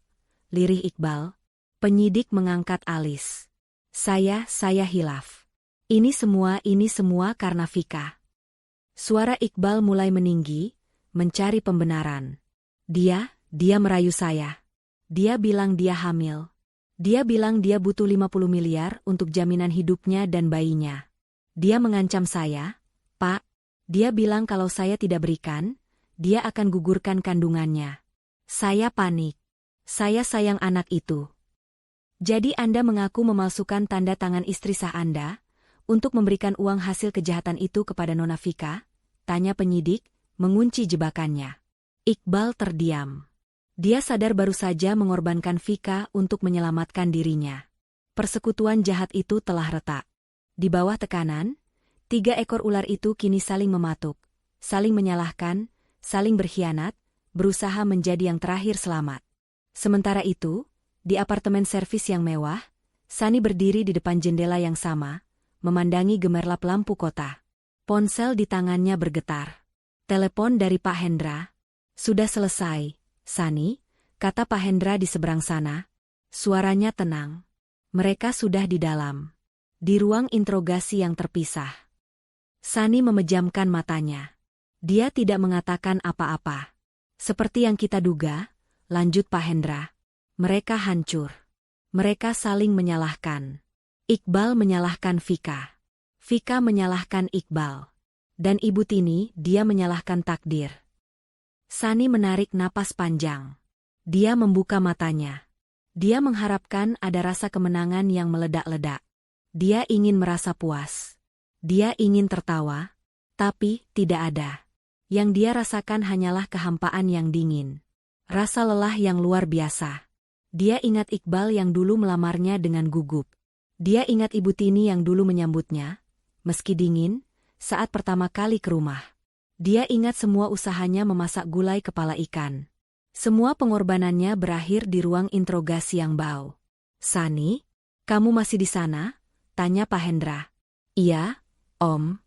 lirih Iqbal. Penyidik mengangkat alis. Saya hilaf. Ini semua karena Vika. Suara Iqbal mulai meninggi, mencari pembenaran. Dia merayu saya. Dia bilang dia hamil. Dia bilang dia butuh 50 miliar untuk jaminan hidupnya dan bayinya. Dia mengancam saya, Pak. Dia bilang kalau saya tidak berikan, dia akan gugurkan kandungannya. Saya panik. Saya sayang anak itu. Jadi Anda mengaku memalsukan tanda tangan istri sah Anda untuk memberikan uang hasil kejahatan itu kepada Nona Vika? Tanya penyidik, mengunci jebakannya. Iqbal terdiam. Dia sadar baru saja mengorbankan Vika untuk menyelamatkan dirinya. Persekutuan jahat itu telah retak. Di bawah tekanan, 3 ekor ular itu kini saling mematuk, saling menyalahkan, saling berkhianat, berusaha menjadi yang terakhir selamat. Sementara itu, di apartemen servis yang mewah, Sani berdiri di depan jendela yang sama, memandangi gemerlap lampu kota. Ponsel di tangannya bergetar. Telepon dari Pak Hendra. Sudah selesai, Sani, kata Pak Hendra di seberang sana. Suaranya tenang. Mereka sudah di dalam. Di ruang interogasi yang terpisah. Sani memejamkan matanya. Dia tidak mengatakan apa-apa. Seperti yang kita duga, lanjut Pak Hendra. Mereka hancur. Mereka saling menyalahkan. Iqbal menyalahkan Vika. Vika menyalahkan Iqbal. Dan Ibu Tini, dia menyalahkan takdir. Sani menarik napas panjang. Dia membuka matanya. Dia mengharapkan ada rasa kemenangan yang meledak-ledak. Dia ingin merasa puas. Dia ingin tertawa, tapi tidak ada. Yang dia rasakan hanyalah kehampaan yang dingin. Rasa lelah yang luar biasa. Dia ingat Iqbal yang dulu melamarnya dengan gugup. Dia ingat Ibu Tini yang dulu menyambutnya, meski dingin, saat pertama kali ke rumah. Dia ingat semua usahanya memasak gulai kepala ikan. Semua pengorbanannya berakhir di ruang interogasi yang bau. Sani, kamu masih di sana? Tanya Pak Hendra. Iya, Om.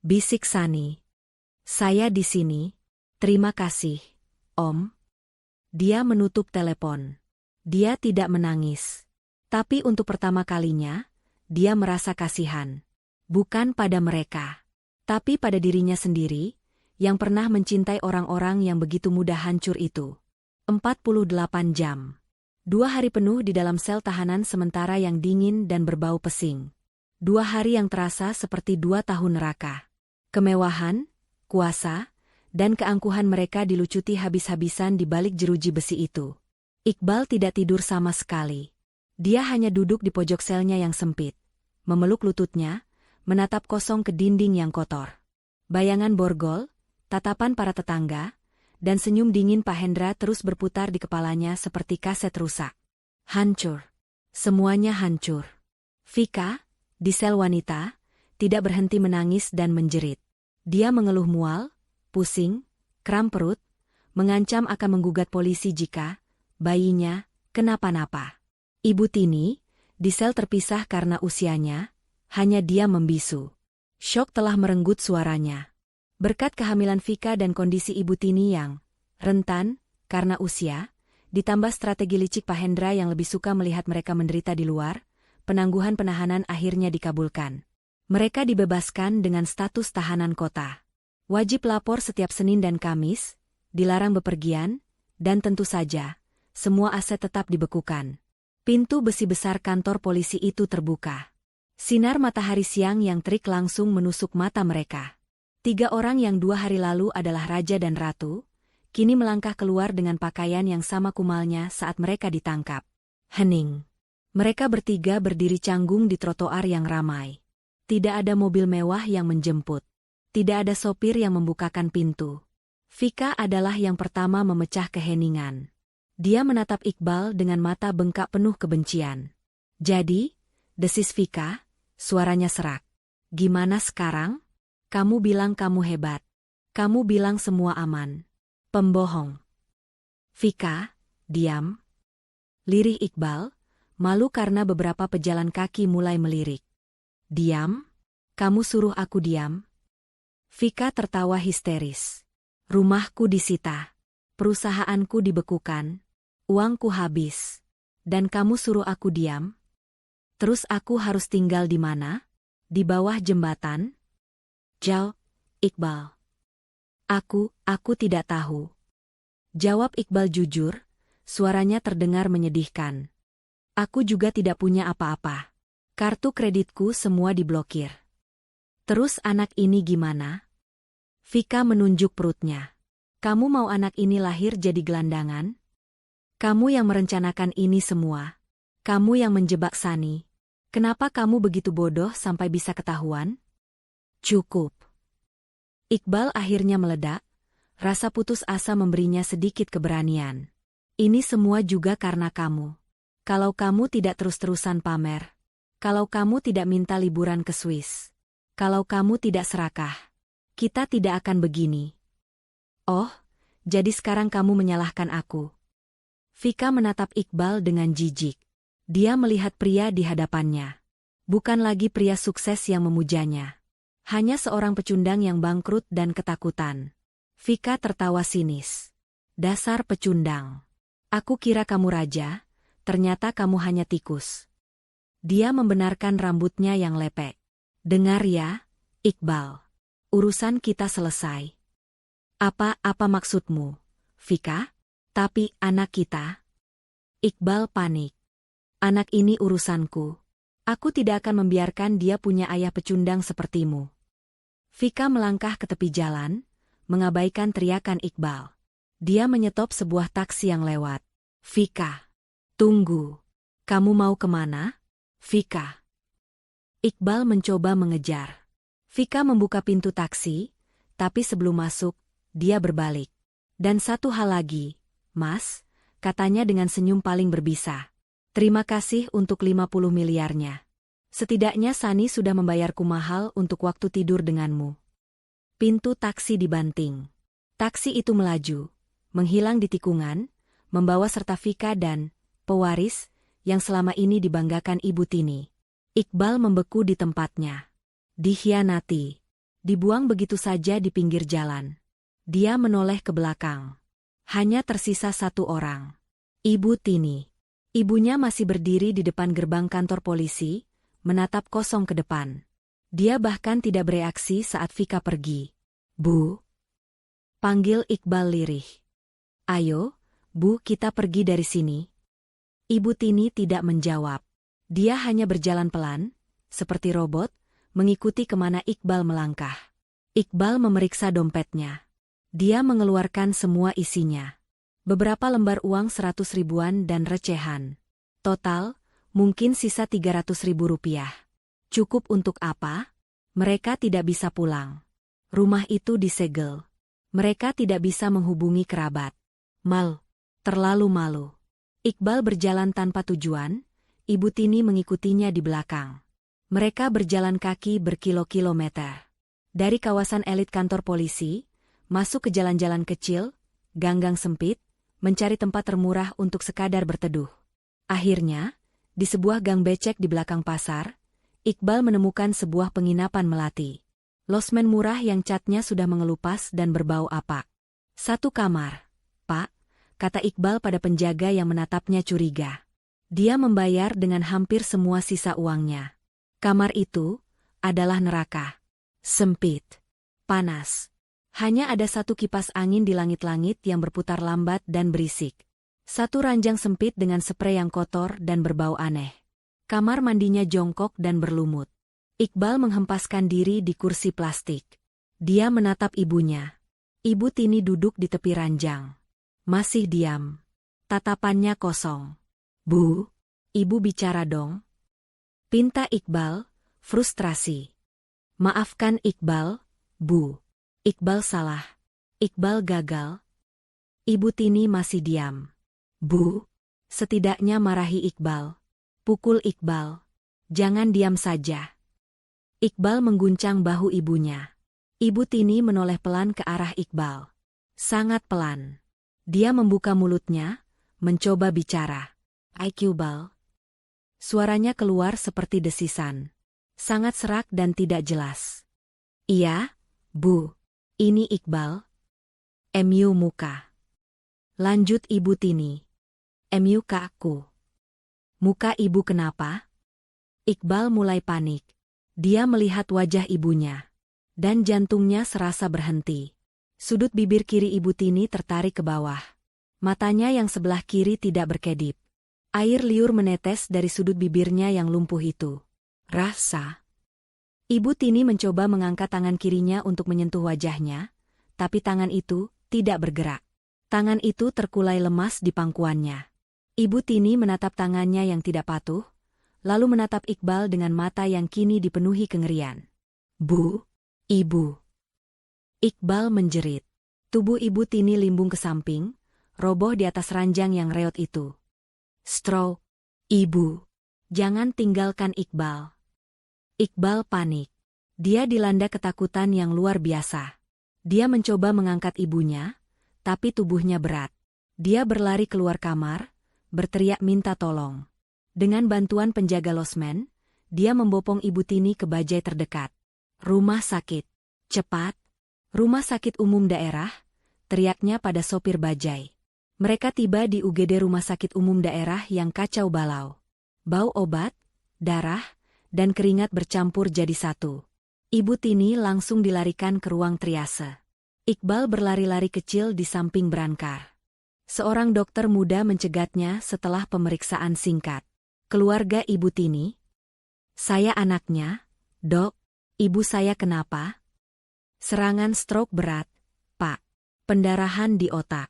Bisik Sani. Saya di sini. Terima kasih, Om. Dia menutup telepon. Dia tidak menangis. Tapi untuk pertama kalinya, dia merasa kasihan. Bukan pada mereka, tapi pada dirinya sendiri, yang pernah mencintai orang-orang yang begitu mudah hancur itu. 48 jam. 2 hari penuh di dalam sel tahanan sementara yang dingin dan berbau pesing. 2 hari yang terasa seperti 2 tahun neraka. Kemewahan, kuasa, dan keangkuhan mereka dilucuti habis-habisan di balik jeruji besi itu. Iqbal tidak tidur sama sekali. Dia hanya duduk di pojok selnya yang sempit, memeluk lututnya, menatap kosong ke dinding yang kotor. Bayangan borgol, tatapan para tetangga, dan senyum dingin Pak Hendra terus berputar di kepalanya seperti kaset rusak. Hancur. Semuanya hancur. Vika, di sel wanita, tidak berhenti menangis dan menjerit. Dia mengeluh mual, pusing, kram perut, mengancam akan menggugat polisi jika bayinya kenapa-napa. Ibu Tini, di sel terpisah karena usianya, hanya dia membisu. Syok telah merenggut suaranya. Berkat kehamilan Vika dan kondisi Ibu Tini yang rentan karena usia, ditambah strategi licik Pak Hendra yang lebih suka melihat mereka menderita di luar, penangguhan penahanan akhirnya dikabulkan. Mereka dibebaskan dengan status tahanan kota. Wajib lapor setiap Senin dan Kamis, dilarang bepergian, dan tentu saja, semua aset tetap dibekukan. Pintu besi besar kantor polisi itu terbuka. Sinar matahari siang yang terik langsung menusuk mata mereka. 3 orang yang 2 hari lalu adalah raja dan ratu, kini melangkah keluar dengan pakaian yang sama kumalnya saat mereka ditangkap. Hening. Mereka bertiga berdiri canggung di trotoar yang ramai. Tidak ada mobil mewah yang menjemput. Tidak ada sopir yang membukakan pintu. Vika adalah yang pertama memecah keheningan. Dia menatap Iqbal dengan mata bengkak penuh kebencian. Jadi, desis Vika, suaranya serak. Gimana sekarang? Kamu bilang kamu hebat. Kamu bilang semua aman. Pembohong. Vika, diam. Lirih Iqbal, malu karena beberapa pejalan kaki mulai melirik. Diam? Kamu suruh aku diam? Vika tertawa histeris. Rumahku disita. Perusahaanku dibekukan. Uangku habis. Dan kamu suruh aku diam? Terus aku harus tinggal di mana? Di bawah jembatan? Jawab, Iqbal. Aku tidak tahu. Jawab Iqbal jujur, suaranya terdengar menyedihkan. Aku juga tidak punya apa-apa. Kartu kreditku semua diblokir. Terus anak ini gimana? Vika menunjuk perutnya. Kamu mau anak ini lahir jadi gelandangan? Kamu yang merencanakan ini semua. Kamu yang menjebak Sani. Kenapa kamu begitu bodoh sampai bisa ketahuan? Cukup. Iqbal akhirnya meledak. Rasa putus asa memberinya sedikit keberanian. Ini semua juga karena kamu. Kalau kamu tidak terus-terusan pamer. Kalau kamu tidak minta liburan ke Swiss. Kalau kamu tidak serakah. Kita tidak akan begini. Oh, jadi sekarang kamu menyalahkan aku. Vika menatap Iqbal dengan jijik. Dia melihat pria di hadapannya. Bukan lagi pria sukses yang memujanya. Hanya seorang pecundang yang bangkrut dan ketakutan. Vika tertawa sinis. Dasar pecundang. Aku kira kamu raja, ternyata kamu hanya tikus. Dia membenarkan rambutnya yang lepek. Dengar ya, Iqbal. Urusan kita selesai. Apa maksudmu, Vika? Tapi anak kita? Iqbal panik. Anak ini urusanku. Aku tidak akan membiarkan dia punya ayah pecundang sepertimu. Vika melangkah ke tepi jalan, mengabaikan teriakan Iqbal. Dia menyetop sebuah taksi yang lewat. Vika. Tunggu. Kamu mau kemana? Vika. Iqbal mencoba mengejar. Vika membuka pintu taksi, tapi sebelum masuk, dia berbalik. Dan satu hal lagi, Mas, katanya dengan senyum paling berbisa. Terima kasih untuk 50 miliarnya. Setidaknya Sani sudah membayarku mahal untuk waktu tidur denganmu. Pintu taksi dibanting. Taksi itu melaju, menghilang di tikungan, membawa serta Vika dan pewaris yang selama ini dibanggakan Ibu Tini. Iqbal membeku di tempatnya. Dikhianati. Dibuang begitu saja di pinggir jalan. Dia menoleh ke belakang. Hanya tersisa satu orang. Ibu Tini. Ibunya masih berdiri di depan gerbang kantor polisi, menatap kosong ke depan. Dia bahkan tidak bereaksi saat Vika pergi. Bu. Panggil Iqbal lirih. Ayo, Bu, kita pergi dari sini. Ibu Tini tidak menjawab. Dia hanya berjalan pelan, seperti robot, mengikuti kemana Iqbal melangkah. Iqbal memeriksa dompetnya. Dia mengeluarkan semua isinya. Beberapa lembar uang 100 ribuan dan recehan. Total, mungkin sisa 300 ribu rupiah. Cukup untuk apa? Mereka tidak bisa pulang. Rumah itu disegel. Mereka tidak bisa menghubungi kerabat. Terlalu malu. Iqbal berjalan tanpa tujuan, Ibu Tini mengikutinya di belakang. Mereka berjalan kaki berkilo-kilometer. Dari kawasan elit kantor polisi, masuk ke jalan-jalan kecil, gang-gang sempit, mencari tempat termurah untuk sekadar berteduh. Akhirnya, di sebuah gang becek di belakang pasar, Iqbal menemukan sebuah penginapan melati. Losmen murah yang catnya sudah mengelupas dan berbau apak. 1 kamar, Pak, kata Iqbal pada penjaga yang menatapnya curiga. Dia membayar dengan hampir semua sisa uangnya. Kamar itu adalah neraka. Sempit. Panas. Hanya ada satu kipas angin di langit-langit yang berputar lambat dan berisik. Satu ranjang sempit dengan sprei yang kotor dan berbau aneh. Kamar mandinya jongkok dan berlumut. Iqbal menghempaskan diri di kursi plastik. Dia menatap ibunya. Ibu Tini duduk di tepi ranjang. Masih diam. Tatapannya kosong. Bu, ibu bicara dong. Pinta Iqbal, frustrasi. Maafkan Iqbal, Bu. Iqbal salah. Iqbal gagal. Ibu Tini masih diam. Bu, setidaknya marahi Iqbal. Pukul Iqbal. Jangan diam saja. Iqbal mengguncang bahu ibunya. Ibu Tini menoleh pelan ke arah Iqbal. Sangat pelan. Dia membuka mulutnya, mencoba bicara. Iqbal. Suaranya keluar seperti desisan. Sangat serak dan tidak jelas. Iya, Bu. Ini Iqbal. MU muka. Lanjut Ibu Tini. MU ke aku. Muka ibu kenapa? Iqbal mulai panik. Dia melihat wajah ibunya. Dan jantungnya serasa berhenti. Sudut bibir kiri Ibu Tini tertarik ke bawah. Matanya yang sebelah kiri tidak berkedip. Air liur menetes dari sudut bibirnya yang lumpuh itu. Rasa. Ibu Tini mencoba mengangkat tangan kirinya untuk menyentuh wajahnya, tapi tangan itu tidak bergerak. Tangan itu terkulai lemas di pangkuannya. Ibu Tini menatap tangannya yang tidak patuh, lalu menatap Iqbal dengan mata yang kini dipenuhi kengerian. "Bu, Ibu." Iqbal menjerit. Tubuh Ibu Tini limbung ke samping, roboh di atas ranjang yang reot itu. "Stroke, Ibu. Jangan tinggalkan Iqbal." Iqbal panik. Dia dilanda ketakutan yang luar biasa. Dia mencoba mengangkat ibunya, tapi tubuhnya berat. Dia berlari keluar kamar, berteriak minta tolong. Dengan bantuan penjaga losmen, dia membopong Ibu Tini ke bajai terdekat. "Rumah sakit. Cepat. Rumah sakit umum daerah," teriaknya pada sopir bajai. Mereka tiba di UGD Rumah Sakit Umum Daerah yang kacau balau. Bau obat, darah, dan keringat bercampur jadi satu. Ibu Tini langsung dilarikan ke ruang triase. Iqbal berlari-lari kecil di samping brankar. Seorang dokter muda mencegatnya setelah pemeriksaan singkat. "Keluarga Ibu Tini?" "Saya anaknya, Dok. Ibu saya kenapa?" "Serangan stroke berat, Pak. Pendarahan di otak.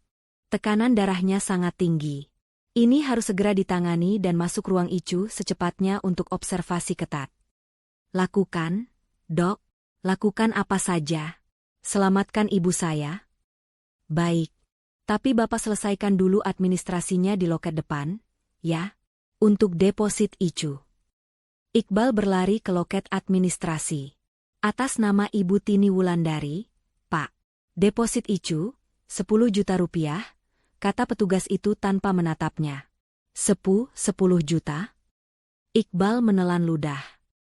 Tekanan darahnya sangat tinggi. Ini harus segera ditangani dan masuk ruang ICU secepatnya untuk observasi ketat." "Lakukan, Dok. Lakukan apa saja. Selamatkan ibu saya." "Baik. Tapi Bapak selesaikan dulu administrasinya di loket depan, ya? Untuk deposit ICU." Iqbal berlari ke loket administrasi. "Atas nama Ibu Tini Wulandari, Pak. Deposit ICU, 10 juta rupiah," kata petugas itu tanpa menatapnya. 10 juta?" Iqbal menelan ludah.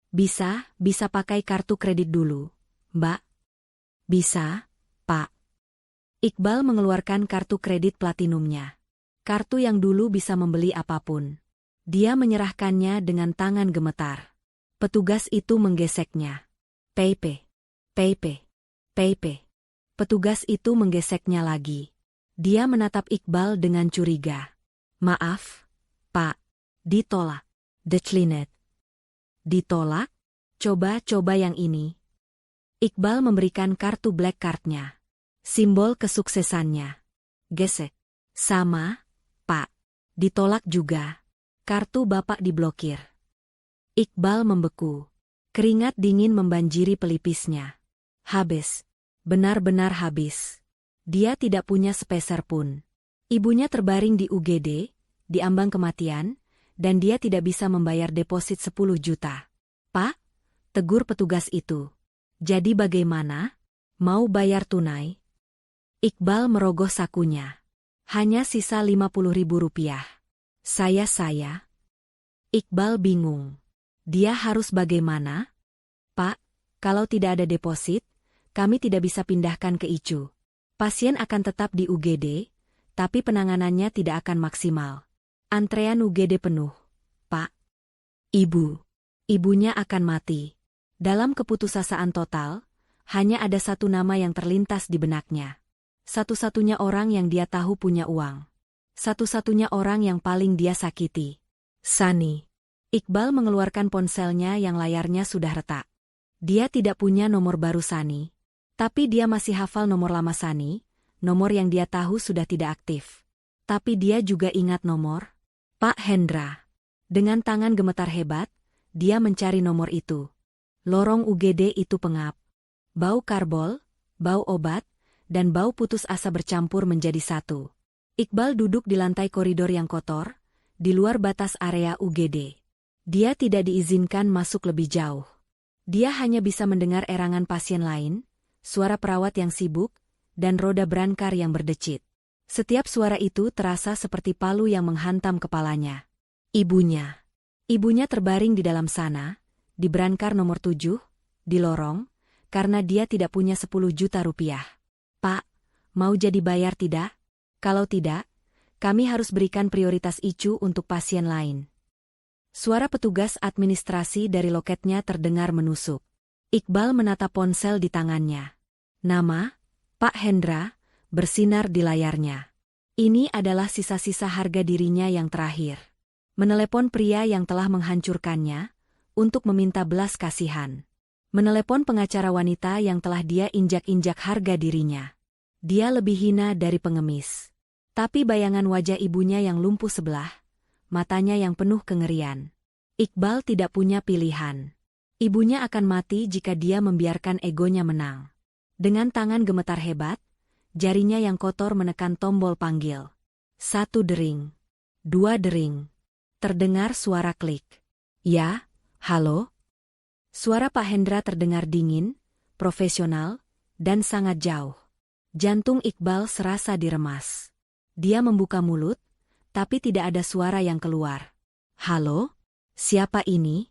Bisa pakai kartu kredit dulu, Mbak." "Bisa, Pak." Iqbal mengeluarkan kartu kredit platinumnya. Kartu yang dulu bisa membeli apapun. Dia menyerahkannya dengan tangan gemetar. Petugas itu menggeseknya. "PP, PP, PP." Petugas itu menggeseknya lagi. Dia menatap Iqbal dengan curiga. "Maaf, Pak. Ditolak." "Declined." "Ditolak? Coba yang ini." Iqbal memberikan kartu black card-nya. Simbol kesuksesannya. "Gesek." "Sama, Pak. Ditolak juga. Kartu Bapak diblokir." Iqbal membeku. Keringat dingin membanjiri pelipisnya. Habis. Benar-benar habis. Dia tidak punya sepeser pun. Ibunya terbaring di UGD, di ambang kematian, dan dia tidak bisa membayar deposit 10 juta. "Pak," tegur petugas itu. "Jadi bagaimana? Mau bayar tunai?" Iqbal merogoh sakunya. Hanya sisa 50.000 rupiah. Saya. Iqbal bingung. Dia harus bagaimana? "Pak, kalau tidak ada deposit, kami tidak bisa pindahkan ke ICU. Pasien akan tetap di UGD, tapi penanganannya tidak akan maksimal. Antrean UGD penuh, Pak." Ibunya akan mati. Dalam keputusasaan total, hanya ada satu nama yang terlintas di benaknya. Satu-satunya orang yang dia tahu punya uang. Satu-satunya orang yang paling dia sakiti. Sani. Iqbal mengeluarkan ponselnya yang layarnya sudah retak. Dia tidak punya nomor baru Sani. Tapi dia masih hafal nomor lama Sani, nomor yang dia tahu sudah tidak aktif. Tapi dia juga ingat nomor Pak Hendra. Dengan tangan gemetar hebat, dia mencari nomor itu. Lorong UGD itu pengap. Bau karbol, bau obat, dan bau putus asa bercampur menjadi satu. Iqbal duduk di lantai koridor yang kotor, di luar batas area UGD. Dia tidak diizinkan masuk lebih jauh. Dia hanya bisa mendengar erangan pasien lain, suara perawat yang sibuk, dan roda brankar yang berdecit. Setiap suara itu terasa seperti palu yang menghantam kepalanya. Ibunya terbaring di dalam sana, di brankar nomor 7, di lorong, karena dia tidak punya 10 juta rupiah. "Pak, mau jadi bayar tidak? Kalau tidak, kami harus berikan prioritas ICU untuk pasien lain." Suara petugas administrasi dari loketnya terdengar menusuk. Iqbal menatap ponsel di tangannya. Nama, Pak Hendra, bersinar di layarnya. Ini adalah sisa-sisa harga dirinya yang terakhir. Menelepon pria yang telah menghancurkannya, untuk meminta belas kasihan. Menelepon pengacara wanita yang telah dia injak-injak harga dirinya. Dia lebih hina dari pengemis. Tapi bayangan wajah ibunya yang lumpuh sebelah, matanya yang penuh kengerian. Iqbal tidak punya pilihan. Ibunya akan mati jika dia membiarkan egonya menang. Dengan tangan gemetar hebat, jarinya yang kotor menekan tombol panggil. 1 dering. 2 dering. Terdengar suara klik. Ya, halo? Suara Pak Hendra terdengar dingin, profesional, dan sangat jauh. Jantung Iqbal serasa diremas. Dia membuka mulut, tapi tidak ada suara yang keluar. Halo? Siapa ini?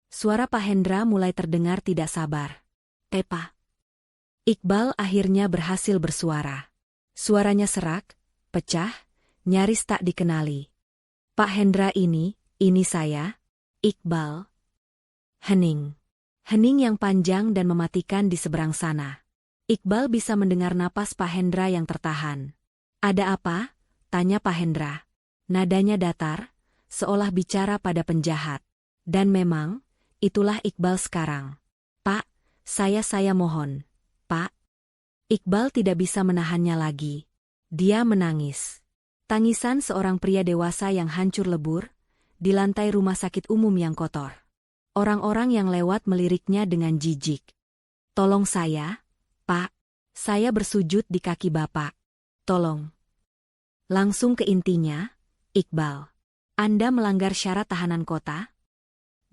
Suara Pak Hendra mulai terdengar tidak sabar. Pak. Iqbal akhirnya berhasil bersuara. Suaranya serak, pecah, nyaris tak dikenali. Pak Hendra ini saya, Iqbal. Hening. Hening yang panjang dan mematikan di seberang sana. Iqbal bisa mendengar napas Pak Hendra yang tertahan. Ada apa? Tanya Pak Hendra. Nadanya datar, seolah bicara pada penjahat. Dan memang, itulah Iqbal sekarang. Pak, saya mohon. Pak. Iqbal tidak bisa menahannya lagi. Dia menangis. Tangisan seorang pria dewasa yang hancur lebur, di lantai rumah sakit umum yang kotor. Orang-orang yang lewat meliriknya dengan jijik. Tolong saya, Pak. Saya bersujud di kaki Bapak. Tolong. Langsung ke intinya, Iqbal. Anda melanggar syarat tahanan kota?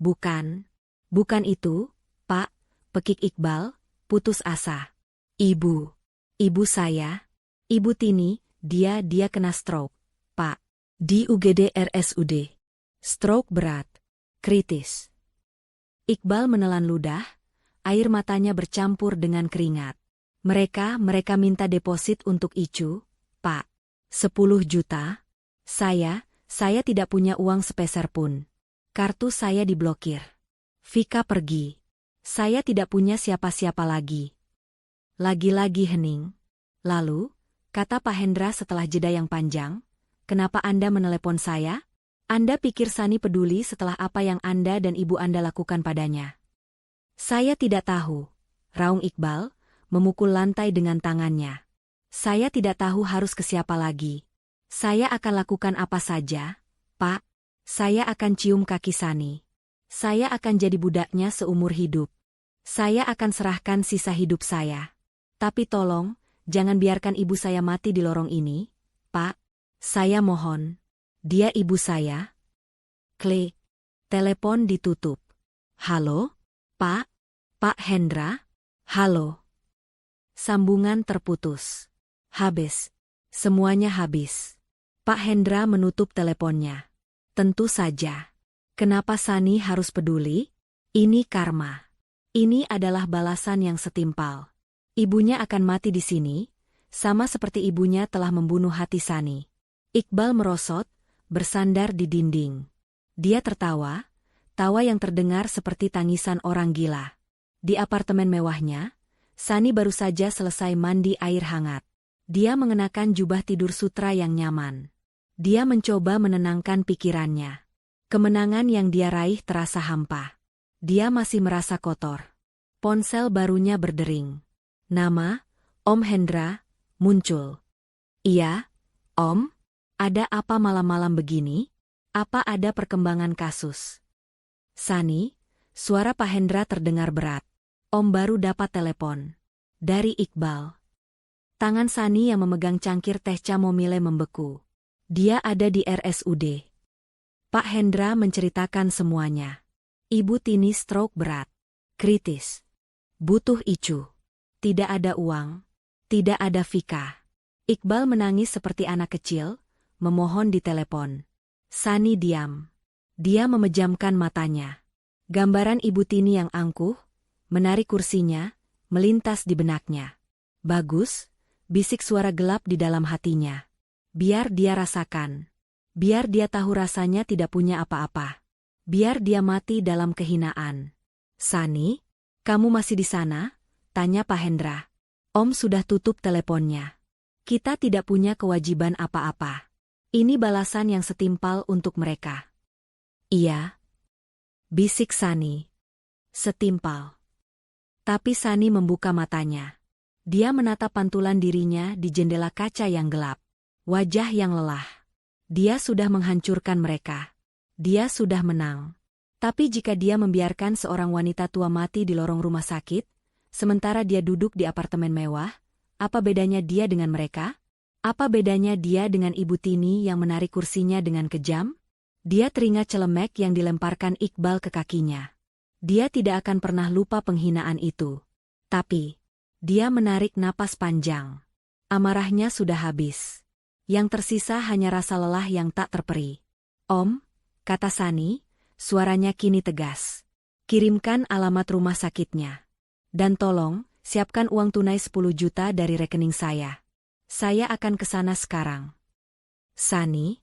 Bukan. Bukan itu, Pak, pekik Iqbal, putus asa. Ibu saya, Ibu Tini, dia kena stroke, Pak. Di UGD RSUD. Stroke berat. Kritis. Iqbal menelan ludah, air matanya bercampur dengan keringat. Mereka minta deposit untuk Icu, Pak. 10 juta? Saya tidak punya uang sepeser pun. Kartu saya diblokir. Vika pergi. Saya tidak punya siapa-siapa lagi. Lagi-lagi hening. Lalu, kata Pak Hendra setelah jeda yang panjang, kenapa Anda menelepon saya? Anda pikir Sani peduli setelah apa yang Anda dan ibu Anda lakukan padanya? Saya tidak tahu, raung Iqbal, memukul lantai dengan tangannya. Saya tidak tahu harus ke siapa lagi. Saya akan lakukan apa saja, Pak. Saya akan cium kaki Sani. Saya akan jadi budaknya seumur hidup. Saya akan serahkan sisa hidup saya. Tapi tolong, jangan biarkan ibu saya mati di lorong ini, Pak. Saya mohon. Dia ibu saya. Klik. Telepon ditutup. Halo? Pak? Pak Hendra? Halo? Sambungan terputus. Habis. Semuanya habis. Pak Hendra menutup teleponnya. Tentu saja. Kenapa Sani harus peduli? Ini karma. Ini adalah balasan yang setimpal. Ibunya akan mati di sini, sama seperti ibunya telah membunuh hati Sani. Iqbal merosot, bersandar di dinding. Dia tertawa, tawa yang terdengar seperti tangisan orang gila. Di apartemen mewahnya, Sani baru saja selesai mandi air hangat. Dia mengenakan jubah tidur sutra yang nyaman. Dia mencoba menenangkan pikirannya. Kemenangan yang dia raih terasa hampa. Dia masih merasa kotor. Ponsel barunya berdering. Nama, Om Hendra, muncul. Iya, Om? Ada apa malam-malam begini? Apa ada perkembangan kasus? Sani, suara Pak Hendra terdengar berat. Om baru dapat telepon. Dari Iqbal. Tangan Sani yang memegang cangkir teh chamomile membeku. Dia ada di RSUD. Pak Hendra menceritakan semuanya. Ibu Tini stroke berat. Kritis. Butuh Icu. Tidak ada uang. Tidak ada Vika. Iqbal menangis seperti anak kecil, memohon di telepon. Sani diam. Dia memejamkan matanya. Gambaran Ibu Tini yang angkuh, menarik kursinya, melintas di benaknya. Bagus, bisik suara gelap di dalam hatinya. Biar dia rasakan. Biar dia tahu rasanya tidak punya apa-apa. Biar dia mati dalam kehinaan. Sani, kamu masih di sana? Tanya Pak Hendra. Om sudah tutup teleponnya. Kita tidak punya kewajiban apa-apa. Ini balasan yang setimpal untuk mereka. Iya. Bisik Sani. Setimpal. Tapi Sani membuka matanya. Dia menatap pantulan dirinya di jendela kaca yang gelap. Wajah yang lelah. Dia sudah menghancurkan mereka. Dia sudah menang. Tapi jika dia membiarkan seorang wanita tua mati di lorong rumah sakit, sementara dia duduk di apartemen mewah, apa bedanya dia dengan mereka? Apa bedanya dia dengan Ibu Tini yang menarik kursinya dengan kejam? Dia teringat celemek yang dilemparkan Iqbal ke kakinya. Dia tidak akan pernah lupa penghinaan itu. Tapi, dia menarik napas panjang. Amarahnya sudah habis. Yang tersisa hanya rasa lelah yang tak terperi. Om, kata Sani, suaranya kini tegas. Kirimkan alamat rumah sakitnya. Dan tolong, siapkan uang tunai 10 juta dari rekening saya. Saya akan ke sana sekarang. Sani?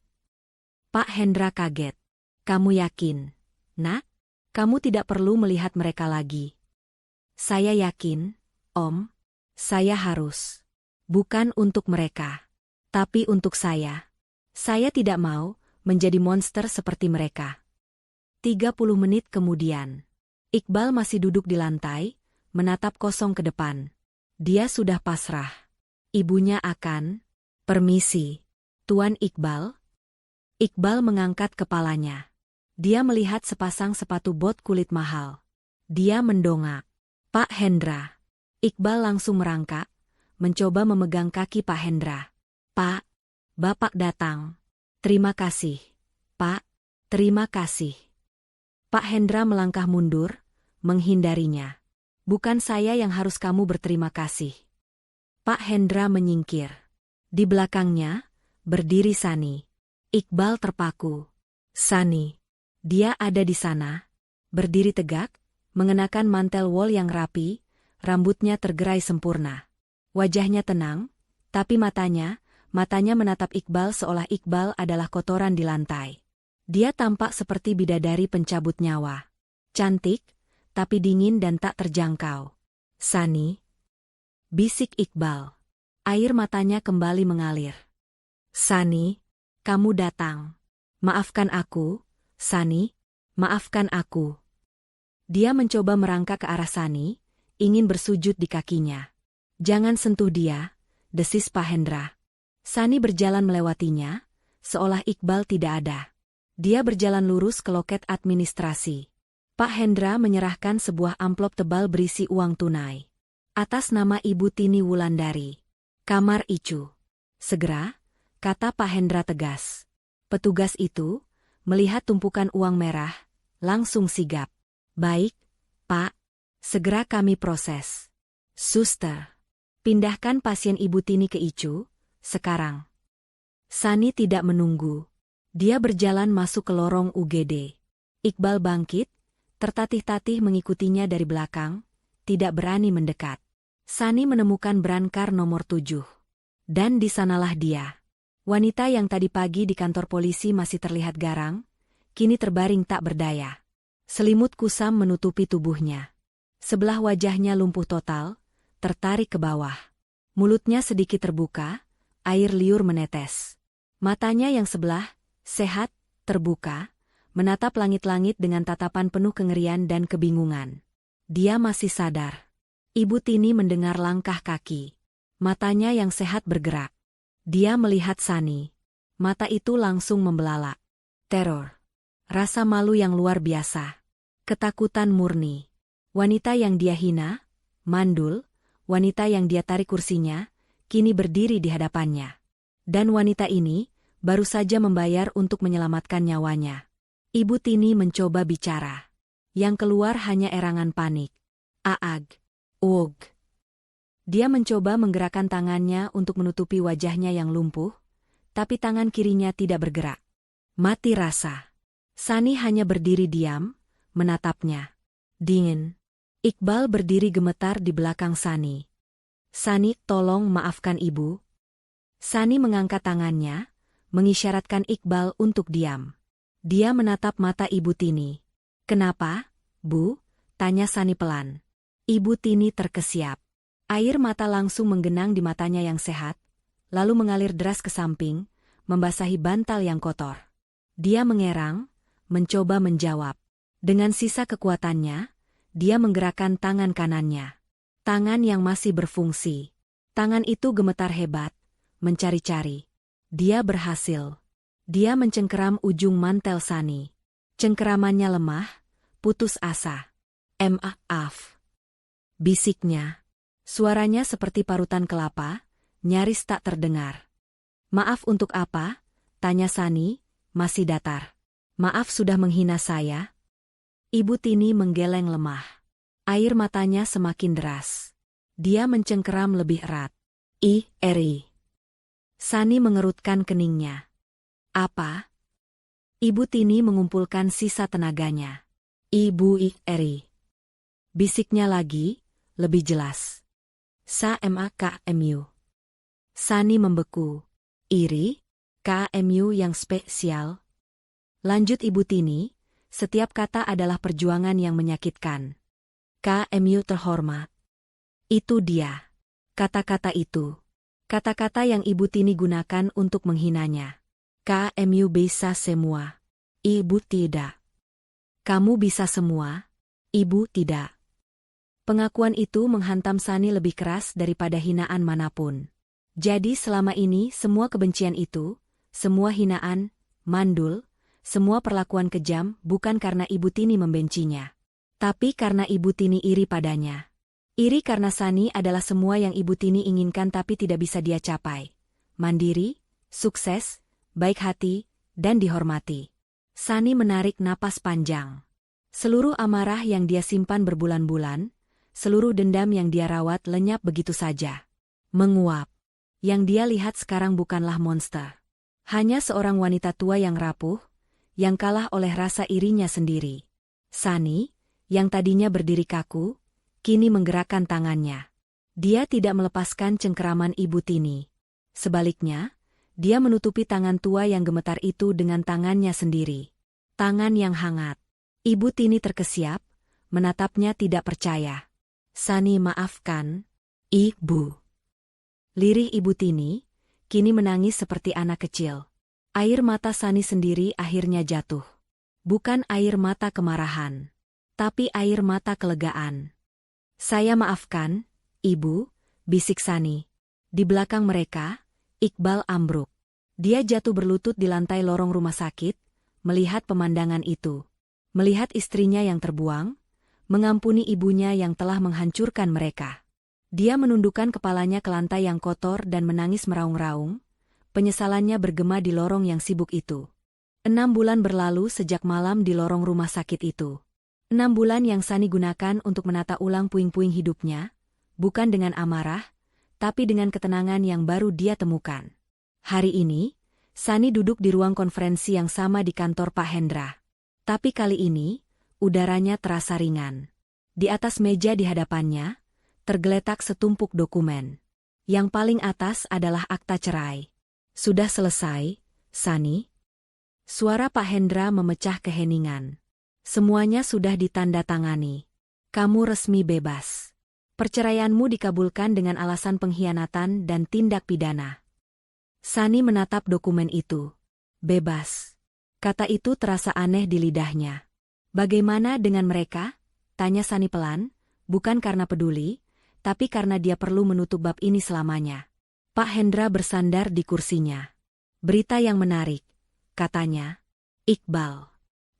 Pak Hendra kaget. Kamu yakin, Nak? Kamu tidak perlu melihat mereka lagi. Saya yakin, Om. Saya harus. Bukan untuk mereka. Tapi untuk saya. Saya tidak mau menjadi monster seperti mereka. 30 menit kemudian. Iqbal masih duduk di lantai, menatap kosong ke depan. Dia sudah pasrah. Ibunya akan, permisi, Tuan Iqbal. Iqbal mengangkat kepalanya. Dia melihat sepasang sepatu bot kulit mahal. Dia mendongak. Pak Hendra. Iqbal langsung merangkak, mencoba memegang kaki Pak Hendra. Pak, Bapak datang. Terima kasih, Pak. Terima kasih. Pak Hendra melangkah mundur, menghindarinya. Bukan saya yang harus kamu berterima kasih. Pak Hendra menyingkir. Di belakangnya, berdiri Sani. Iqbal terpaku. Sani. Dia ada di sana. Berdiri tegak, mengenakan mantel wol yang rapi, rambutnya tergerai sempurna. Wajahnya tenang, tapi matanya menatap Iqbal seolah Iqbal adalah kotoran di lantai. Dia tampak seperti bidadari pencabut nyawa. Cantik, tapi dingin dan tak terjangkau. Sani. Bisik Iqbal. Air matanya kembali mengalir. Sani. Kamu datang. Maafkan aku, Sani. Maafkan aku. Dia mencoba merangkak ke arah Sani, ingin bersujud di kakinya. Jangan sentuh dia, desis Pak Hendra. Sani berjalan melewatinya, seolah Iqbal tidak ada. Dia berjalan lurus ke loket administrasi. Pak Hendra menyerahkan sebuah amplop tebal berisi uang tunai. Atas nama Ibu Tini Wulandari. Kamar Icu. Segera, kata Pak Hendra tegas. Petugas itu, melihat tumpukan uang merah, langsung sigap. Baik, Pak. Segera kami proses. Suster. Pindahkan pasien Ibu Tini ke Icu, sekarang. Sani tidak menunggu. Dia berjalan masuk ke lorong UGD. Iqbal bangkit, tertatih-tatih mengikutinya dari belakang, tidak berani mendekat. Sani menemukan berangkar nomor 7. Dan di sanalah dia. Wanita yang tadi pagi di kantor polisi masih terlihat garang, kini terbaring tak berdaya. Selimut kusam menutupi tubuhnya. Sebelah wajahnya lumpuh total, tertarik ke bawah. Mulutnya sedikit terbuka, air liur menetes. Matanya yang sebelah, sehat, terbuka, menatap langit-langit dengan tatapan penuh kengerian dan kebingungan. Dia masih sadar. Ibu Tini mendengar langkah kaki. Matanya yang sehat bergerak. Dia melihat Sani. Mata itu langsung membelalak. Teror. Rasa malu yang luar biasa. Ketakutan murni. Wanita yang dia hina, mandul, wanita yang dia tarik kursinya, kini berdiri di hadapannya. Dan wanita ini, baru saja membayar untuk menyelamatkan nyawanya. Ibu Tini mencoba bicara. Yang keluar hanya erangan panik. Aag. Ug. Dia mencoba menggerakkan tangannya untuk menutupi wajahnya yang lumpuh, tapi tangan kirinya tidak bergerak. Mati rasa. Sani hanya berdiri diam, menatapnya. Dingin. Iqbal berdiri gemetar di belakang Sani. Sani, tolong maafkan ibu. Sani mengangkat tangannya, mengisyaratkan Iqbal untuk diam. Dia menatap mata Ibu Tini. Kenapa, Bu? Tanya Sani pelan. Ibu Tini terkesiap. Air mata langsung menggenang di matanya yang sehat, lalu mengalir deras ke samping, membasahi bantal yang kotor. Dia mengerang, mencoba menjawab. Dengan sisa kekuatannya, dia menggerakkan tangan kanannya. Tangan yang masih berfungsi. Tangan itu gemetar hebat, mencari-cari. Dia berhasil. Dia mencengkeram ujung mantel Sani. Cengkeramannya lemah, putus asa. Maaf. Bisiknya. Suaranya seperti parutan kelapa, nyaris tak terdengar. Maaf untuk apa? Tanya Sani, masih datar. Maaf sudah menghina saya? Ibu Tini menggeleng lemah. Air matanya semakin deras. Dia mencengkeram lebih erat. Eri. Sani mengerutkan keningnya. Apa? Ibu Tini mengumpulkan sisa tenaganya. Ibu Eri. Bisiknya lagi, lebih jelas. SAMAKMU. Sani membeku. Iri? KMU yang spesial? Lanjut Ibu Tini, setiap kata adalah perjuangan yang menyakitkan. KMU terhormat. Itu dia. Kata-kata itu. Kata-kata yang Ibu Tini gunakan untuk menghinanya. KMU bisa semua. Ibu tidak. Kamu bisa semua. Ibu tidak. Pengakuan itu menghantam Sani lebih keras daripada hinaan manapun. Jadi selama ini semua kebencian itu, semua hinaan, mandul, semua perlakuan kejam bukan karena Ibu Tini membencinya. Tapi karena Ibu Tini iri padanya. Iri karena Sani adalah semua yang Ibu Tini inginkan tapi tidak bisa dia capai. Mandiri, sukses, baik hati, dan dihormati. Sani menarik napas panjang. Seluruh amarah yang dia simpan berbulan-bulan, seluruh dendam yang dia rawat lenyap begitu saja. Menguap. Yang dia lihat sekarang bukanlah monster. Hanya seorang wanita tua yang rapuh, yang kalah oleh rasa irinya sendiri. Sani, yang tadinya berdiri kaku, kini menggerakkan tangannya. Dia tidak melepaskan cengkeraman Ibu Tini. Sebaliknya, dia menutupi tangan tua yang gemetar itu dengan tangannya sendiri. Tangan yang hangat. Ibu Tini terkesiap, menatapnya tidak percaya. Sani maafkan, Ibu. Lirih Ibu Tini, kini menangis seperti anak kecil. Air mata Sani sendiri akhirnya jatuh. Bukan air mata kemarahan, tapi air mata kelegaan. Saya maafkan, Ibu, bisik Sani. Di belakang mereka, Iqbal ambruk. Dia jatuh berlutut di lantai lorong rumah sakit, melihat pemandangan itu. Melihat istrinya yang terbuang, mengampuni ibunya yang telah menghancurkan mereka. Dia menundukkan kepalanya ke lantai yang kotor dan menangis meraung-raung. Penyesalannya bergema di lorong yang sibuk itu. 6 bulan berlalu sejak malam di lorong rumah sakit itu. 6 bulan yang Sani gunakan untuk menata ulang puing-puing hidupnya, bukan dengan amarah, tapi dengan ketenangan yang baru dia temukan. Hari ini, Sani duduk di ruang konferensi yang sama di kantor Pak Hendra. Tapi kali ini, udaranya terasa ringan. Di atas meja di hadapannya, tergeletak setumpuk dokumen. Yang paling atas adalah akta cerai. Sudah selesai, Sani? Suara Pak Hendra memecah keheningan. Semuanya sudah ditandatangani. Kamu resmi bebas. Perceraianmu dikabulkan dengan alasan pengkhianatan dan tindak pidana. Sani menatap dokumen itu. Bebas. Kata itu terasa aneh di lidahnya. Bagaimana dengan mereka? Tanya Sani pelan, bukan karena peduli, tapi karena dia perlu menutup bab ini selamanya. Pak Hendra bersandar di kursinya. Berita yang menarik, katanya. Iqbal.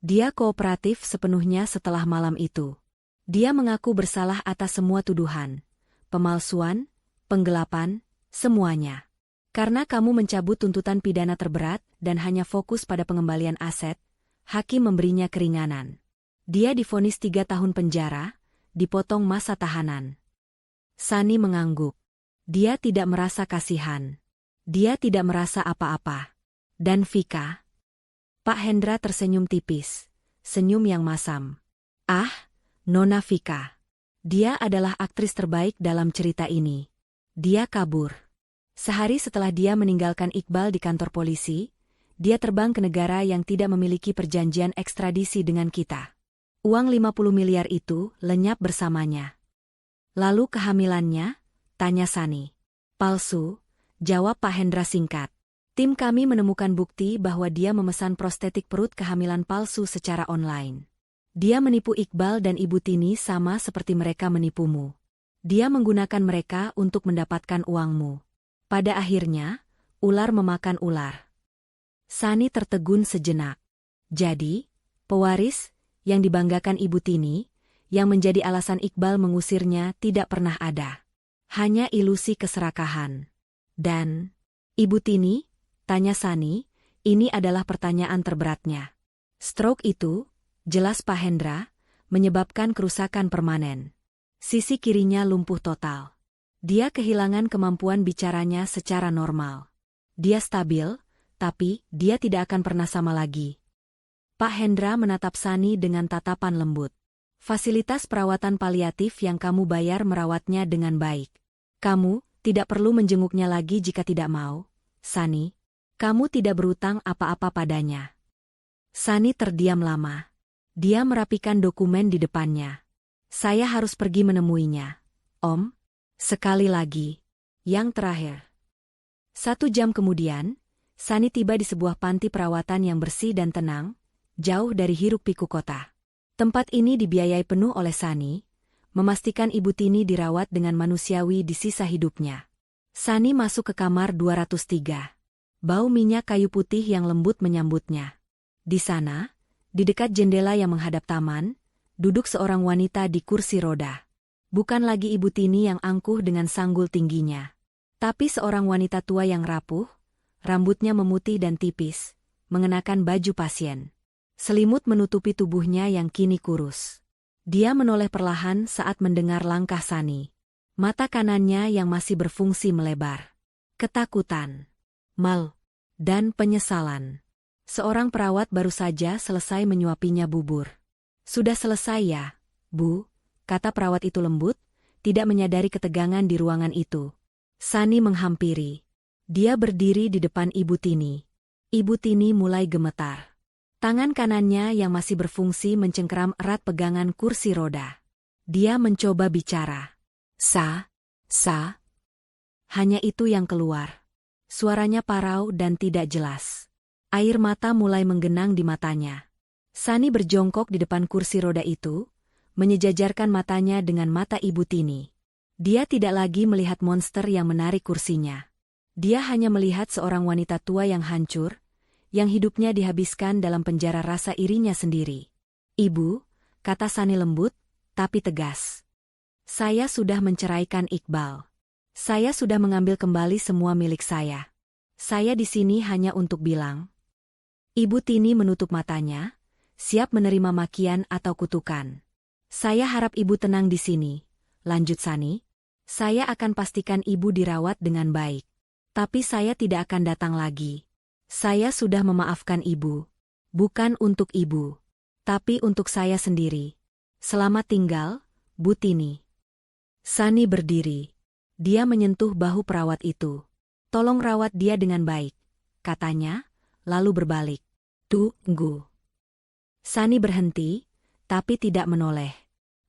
Dia kooperatif sepenuhnya setelah malam itu. Dia mengaku bersalah atas semua tuduhan, pemalsuan, penggelapan, semuanya. Karena kamu mencabut tuntutan pidana terberat dan hanya fokus pada pengembalian aset, hakim memberinya keringanan. Dia divonis 3 tahun penjara, dipotong masa tahanan. Sani mengangguk. Dia tidak merasa kasihan. Dia tidak merasa apa-apa. Dan Vika? Pak Hendra tersenyum tipis. Senyum yang masam. Ah, Nona Vika. Dia adalah aktris terbaik dalam cerita ini. Dia kabur. Sehari setelah dia meninggalkan Iqbal di kantor polisi, dia terbang ke negara yang tidak memiliki perjanjian ekstradisi dengan kita. Uang 50 miliar itu lenyap bersamanya. Lalu kehamilannya? Tanya Sani. Palsu, jawab Pak Hendra singkat. Tim kami menemukan bukti bahwa dia memesan prostetik perut kehamilan palsu secara online. Dia menipu Iqbal dan Ibu Tini sama seperti mereka menipumu. Dia menggunakan mereka untuk mendapatkan uangmu. Pada akhirnya, ular memakan ular. Sani tertegun sejenak. Jadi, pewaris, yang dibanggakan Ibu Tini, yang menjadi alasan Iqbal mengusirnya tidak pernah ada. Hanya ilusi keserakahan. Dan, Ibu Tini, tanya Sani, ini adalah pertanyaan terberatnya. Stroke itu, jelas Pak Hendra, menyebabkan kerusakan permanen. Sisi kirinya lumpuh total. Dia kehilangan kemampuan bicaranya secara normal. Dia stabil, tapi dia tidak akan pernah sama lagi. Pak Hendra menatap Sani dengan tatapan lembut. Fasilitas perawatan paliatif yang kamu bayar merawatnya dengan baik. Kamu tidak perlu menjenguknya lagi jika tidak mau, Sani. Kamu tidak berutang apa-apa padanya. Sani terdiam lama. Dia merapikan dokumen di depannya. Saya harus pergi menemuinya. Om, sekali lagi. Yang terakhir. 1 jam kemudian, Sani tiba di sebuah panti perawatan yang bersih dan tenang, jauh dari hiruk-pikuk kota. Tempat ini dibiayai penuh oleh Sani, memastikan Ibu Tini dirawat dengan manusiawi di sisa hidupnya. Sani masuk ke kamar 203. Bau minyak kayu putih yang lembut menyambutnya. Di sana, di dekat jendela yang menghadap taman, duduk seorang wanita di kursi roda. Bukan lagi Ibu Tini yang angkuh dengan sanggul tingginya. Tapi seorang wanita tua yang rapuh, rambutnya memutih dan tipis, mengenakan baju pasien. Selimut menutupi tubuhnya yang kini kurus. Dia menoleh perlahan saat mendengar langkah Sani. Mata kanannya yang masih berfungsi melebar. Ketakutan, malu, dan penyesalan. Seorang perawat baru saja selesai menyuapinya bubur. Sudah selesai ya, Bu, kata perawat itu lembut, tidak menyadari ketegangan di ruangan itu. Sani menghampiri. Dia berdiri di depan Ibu Tini. Ibu Tini mulai gemetar. Tangan kanannya yang masih berfungsi mencengkeram erat pegangan kursi roda. Dia mencoba bicara. Sa. Hanya itu yang keluar. Suaranya parau dan tidak jelas. Air mata mulai menggenang di matanya. Sani berjongkok di depan kursi roda itu, menyejajarkan matanya dengan mata Ibu Tini. Dia tidak lagi melihat monster yang menarik kursinya. Dia hanya melihat seorang wanita tua yang hancur, yang hidupnya dihabiskan dalam penjara rasa irinya sendiri. Ibu, kata Sani lembut, tapi tegas. Saya sudah menceraikan Iqbal. Saya sudah mengambil kembali semua milik saya. Saya di sini hanya untuk bilang. Ibu Tini menutup matanya, siap menerima makian atau kutukan. Saya harap Ibu tenang di sini, lanjut Sani. Saya akan pastikan Ibu dirawat dengan baik. Tapi saya tidak akan datang lagi. Saya sudah memaafkan Ibu. Bukan untuk Ibu, tapi untuk saya sendiri. Selamat tinggal, Bu Tini. Sani berdiri. Dia menyentuh bahu perawat itu. Tolong rawat dia dengan baik, katanya, lalu berbalik. Tunggu. Sani berhenti, tapi tidak menoleh.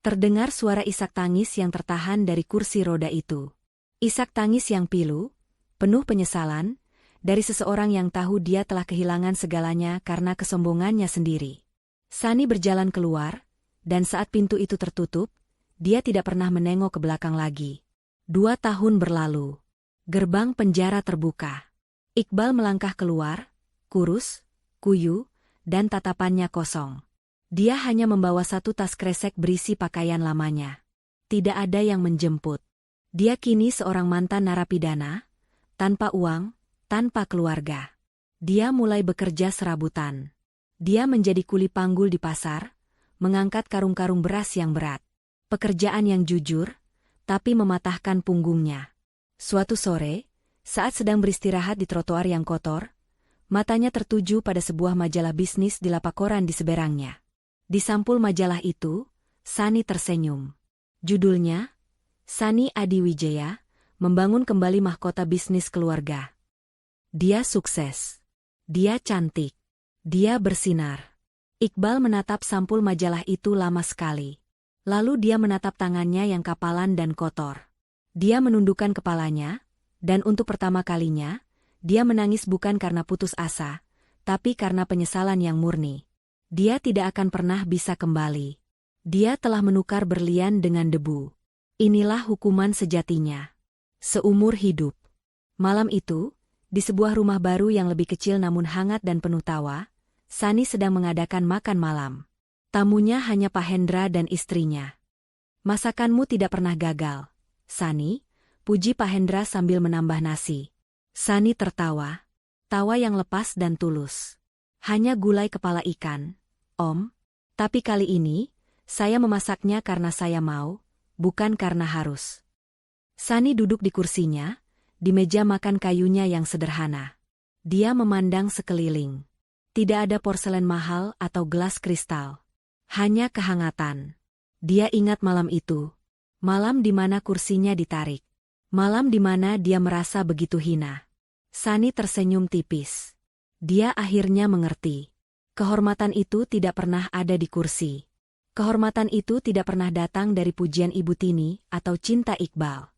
Terdengar suara isak tangis yang tertahan dari kursi roda itu. Isak tangis yang pilu, penuh penyesalan, dari seseorang yang tahu dia telah kehilangan segalanya karena kesombongannya sendiri. Sani berjalan keluar, dan saat pintu itu tertutup, dia tidak pernah menengok ke belakang lagi. 2 tahun berlalu. Gerbang penjara terbuka. Iqbal melangkah keluar, kurus, kuyu, dan tatapannya kosong. Dia hanya membawa 1 tas kresek berisi pakaian lamanya. Tidak ada yang menjemput. Dia kini seorang mantan narapidana, tanpa uang, tanpa keluarga. Dia mulai bekerja serabutan. Dia menjadi kuli panggul di pasar, mengangkat karung-karung beras yang berat. Pekerjaan yang jujur, tapi mematahkan punggungnya. Suatu sore, saat sedang beristirahat di trotoar yang kotor, matanya tertuju pada sebuah majalah bisnis di lapak koran di seberangnya. Di sampul majalah itu, Sani tersenyum. Judulnya, Sani Adiwijaya, membangun kembali mahkota bisnis keluarga. Dia sukses. Dia cantik. Dia bersinar. Iqbal menatap sampul majalah itu lama sekali. Lalu dia menatap tangannya yang kapalan dan kotor. Dia menundukkan kepalanya, dan untuk pertama kalinya, dia menangis bukan karena putus asa, tapi karena penyesalan yang murni. Dia tidak akan pernah bisa kembali. Dia telah menukar berlian dengan debu. Inilah hukuman sejatinya. Seumur hidup. Malam itu, di sebuah rumah baru yang lebih kecil namun hangat dan penuh tawa, Sani sedang mengadakan makan malam. Tamunya hanya Pak Hendra dan istrinya. Masakanmu tidak pernah gagal, Sani, puji Pak Hendra sambil menambah nasi. Sani tertawa. Tawa yang lepas dan tulus. Hanya gulai kepala ikan, Om. Tapi kali ini, saya memasaknya karena saya mau, bukan karena harus. Sani duduk di kursinya, di meja makan kayunya yang sederhana. Dia memandang sekeliling. Tidak ada porselen mahal atau gelas kristal. Hanya kehangatan. Dia ingat malam itu. Malam di mana kursinya ditarik. Malam di mana dia merasa begitu hina. Sani tersenyum tipis. Dia akhirnya mengerti. Kehormatan itu tidak pernah ada di kursi. Kehormatan itu tidak pernah datang dari pujian Ibu Tini atau cinta Iqbal.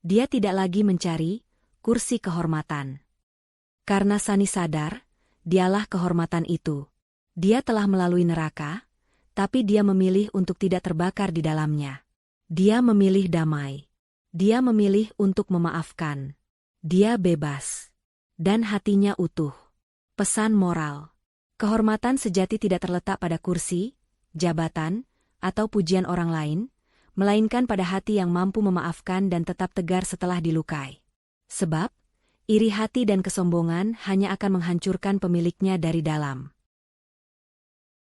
Dia tidak lagi mencari kursi kehormatan. Karena Sani sadar, dialah kehormatan itu. Dia telah melalui neraka, tapi dia memilih untuk tidak terbakar di dalamnya. Dia memilih damai. Dia memilih untuk memaafkan. Dia bebas. Dan hatinya utuh. Pesan moral. Kehormatan sejati tidak terletak pada kursi, jabatan, atau pujian orang lain, melainkan pada hati yang mampu memaafkan dan tetap tegar setelah dilukai. Sebab, iri hati dan kesombongan hanya akan menghancurkan pemiliknya dari dalam.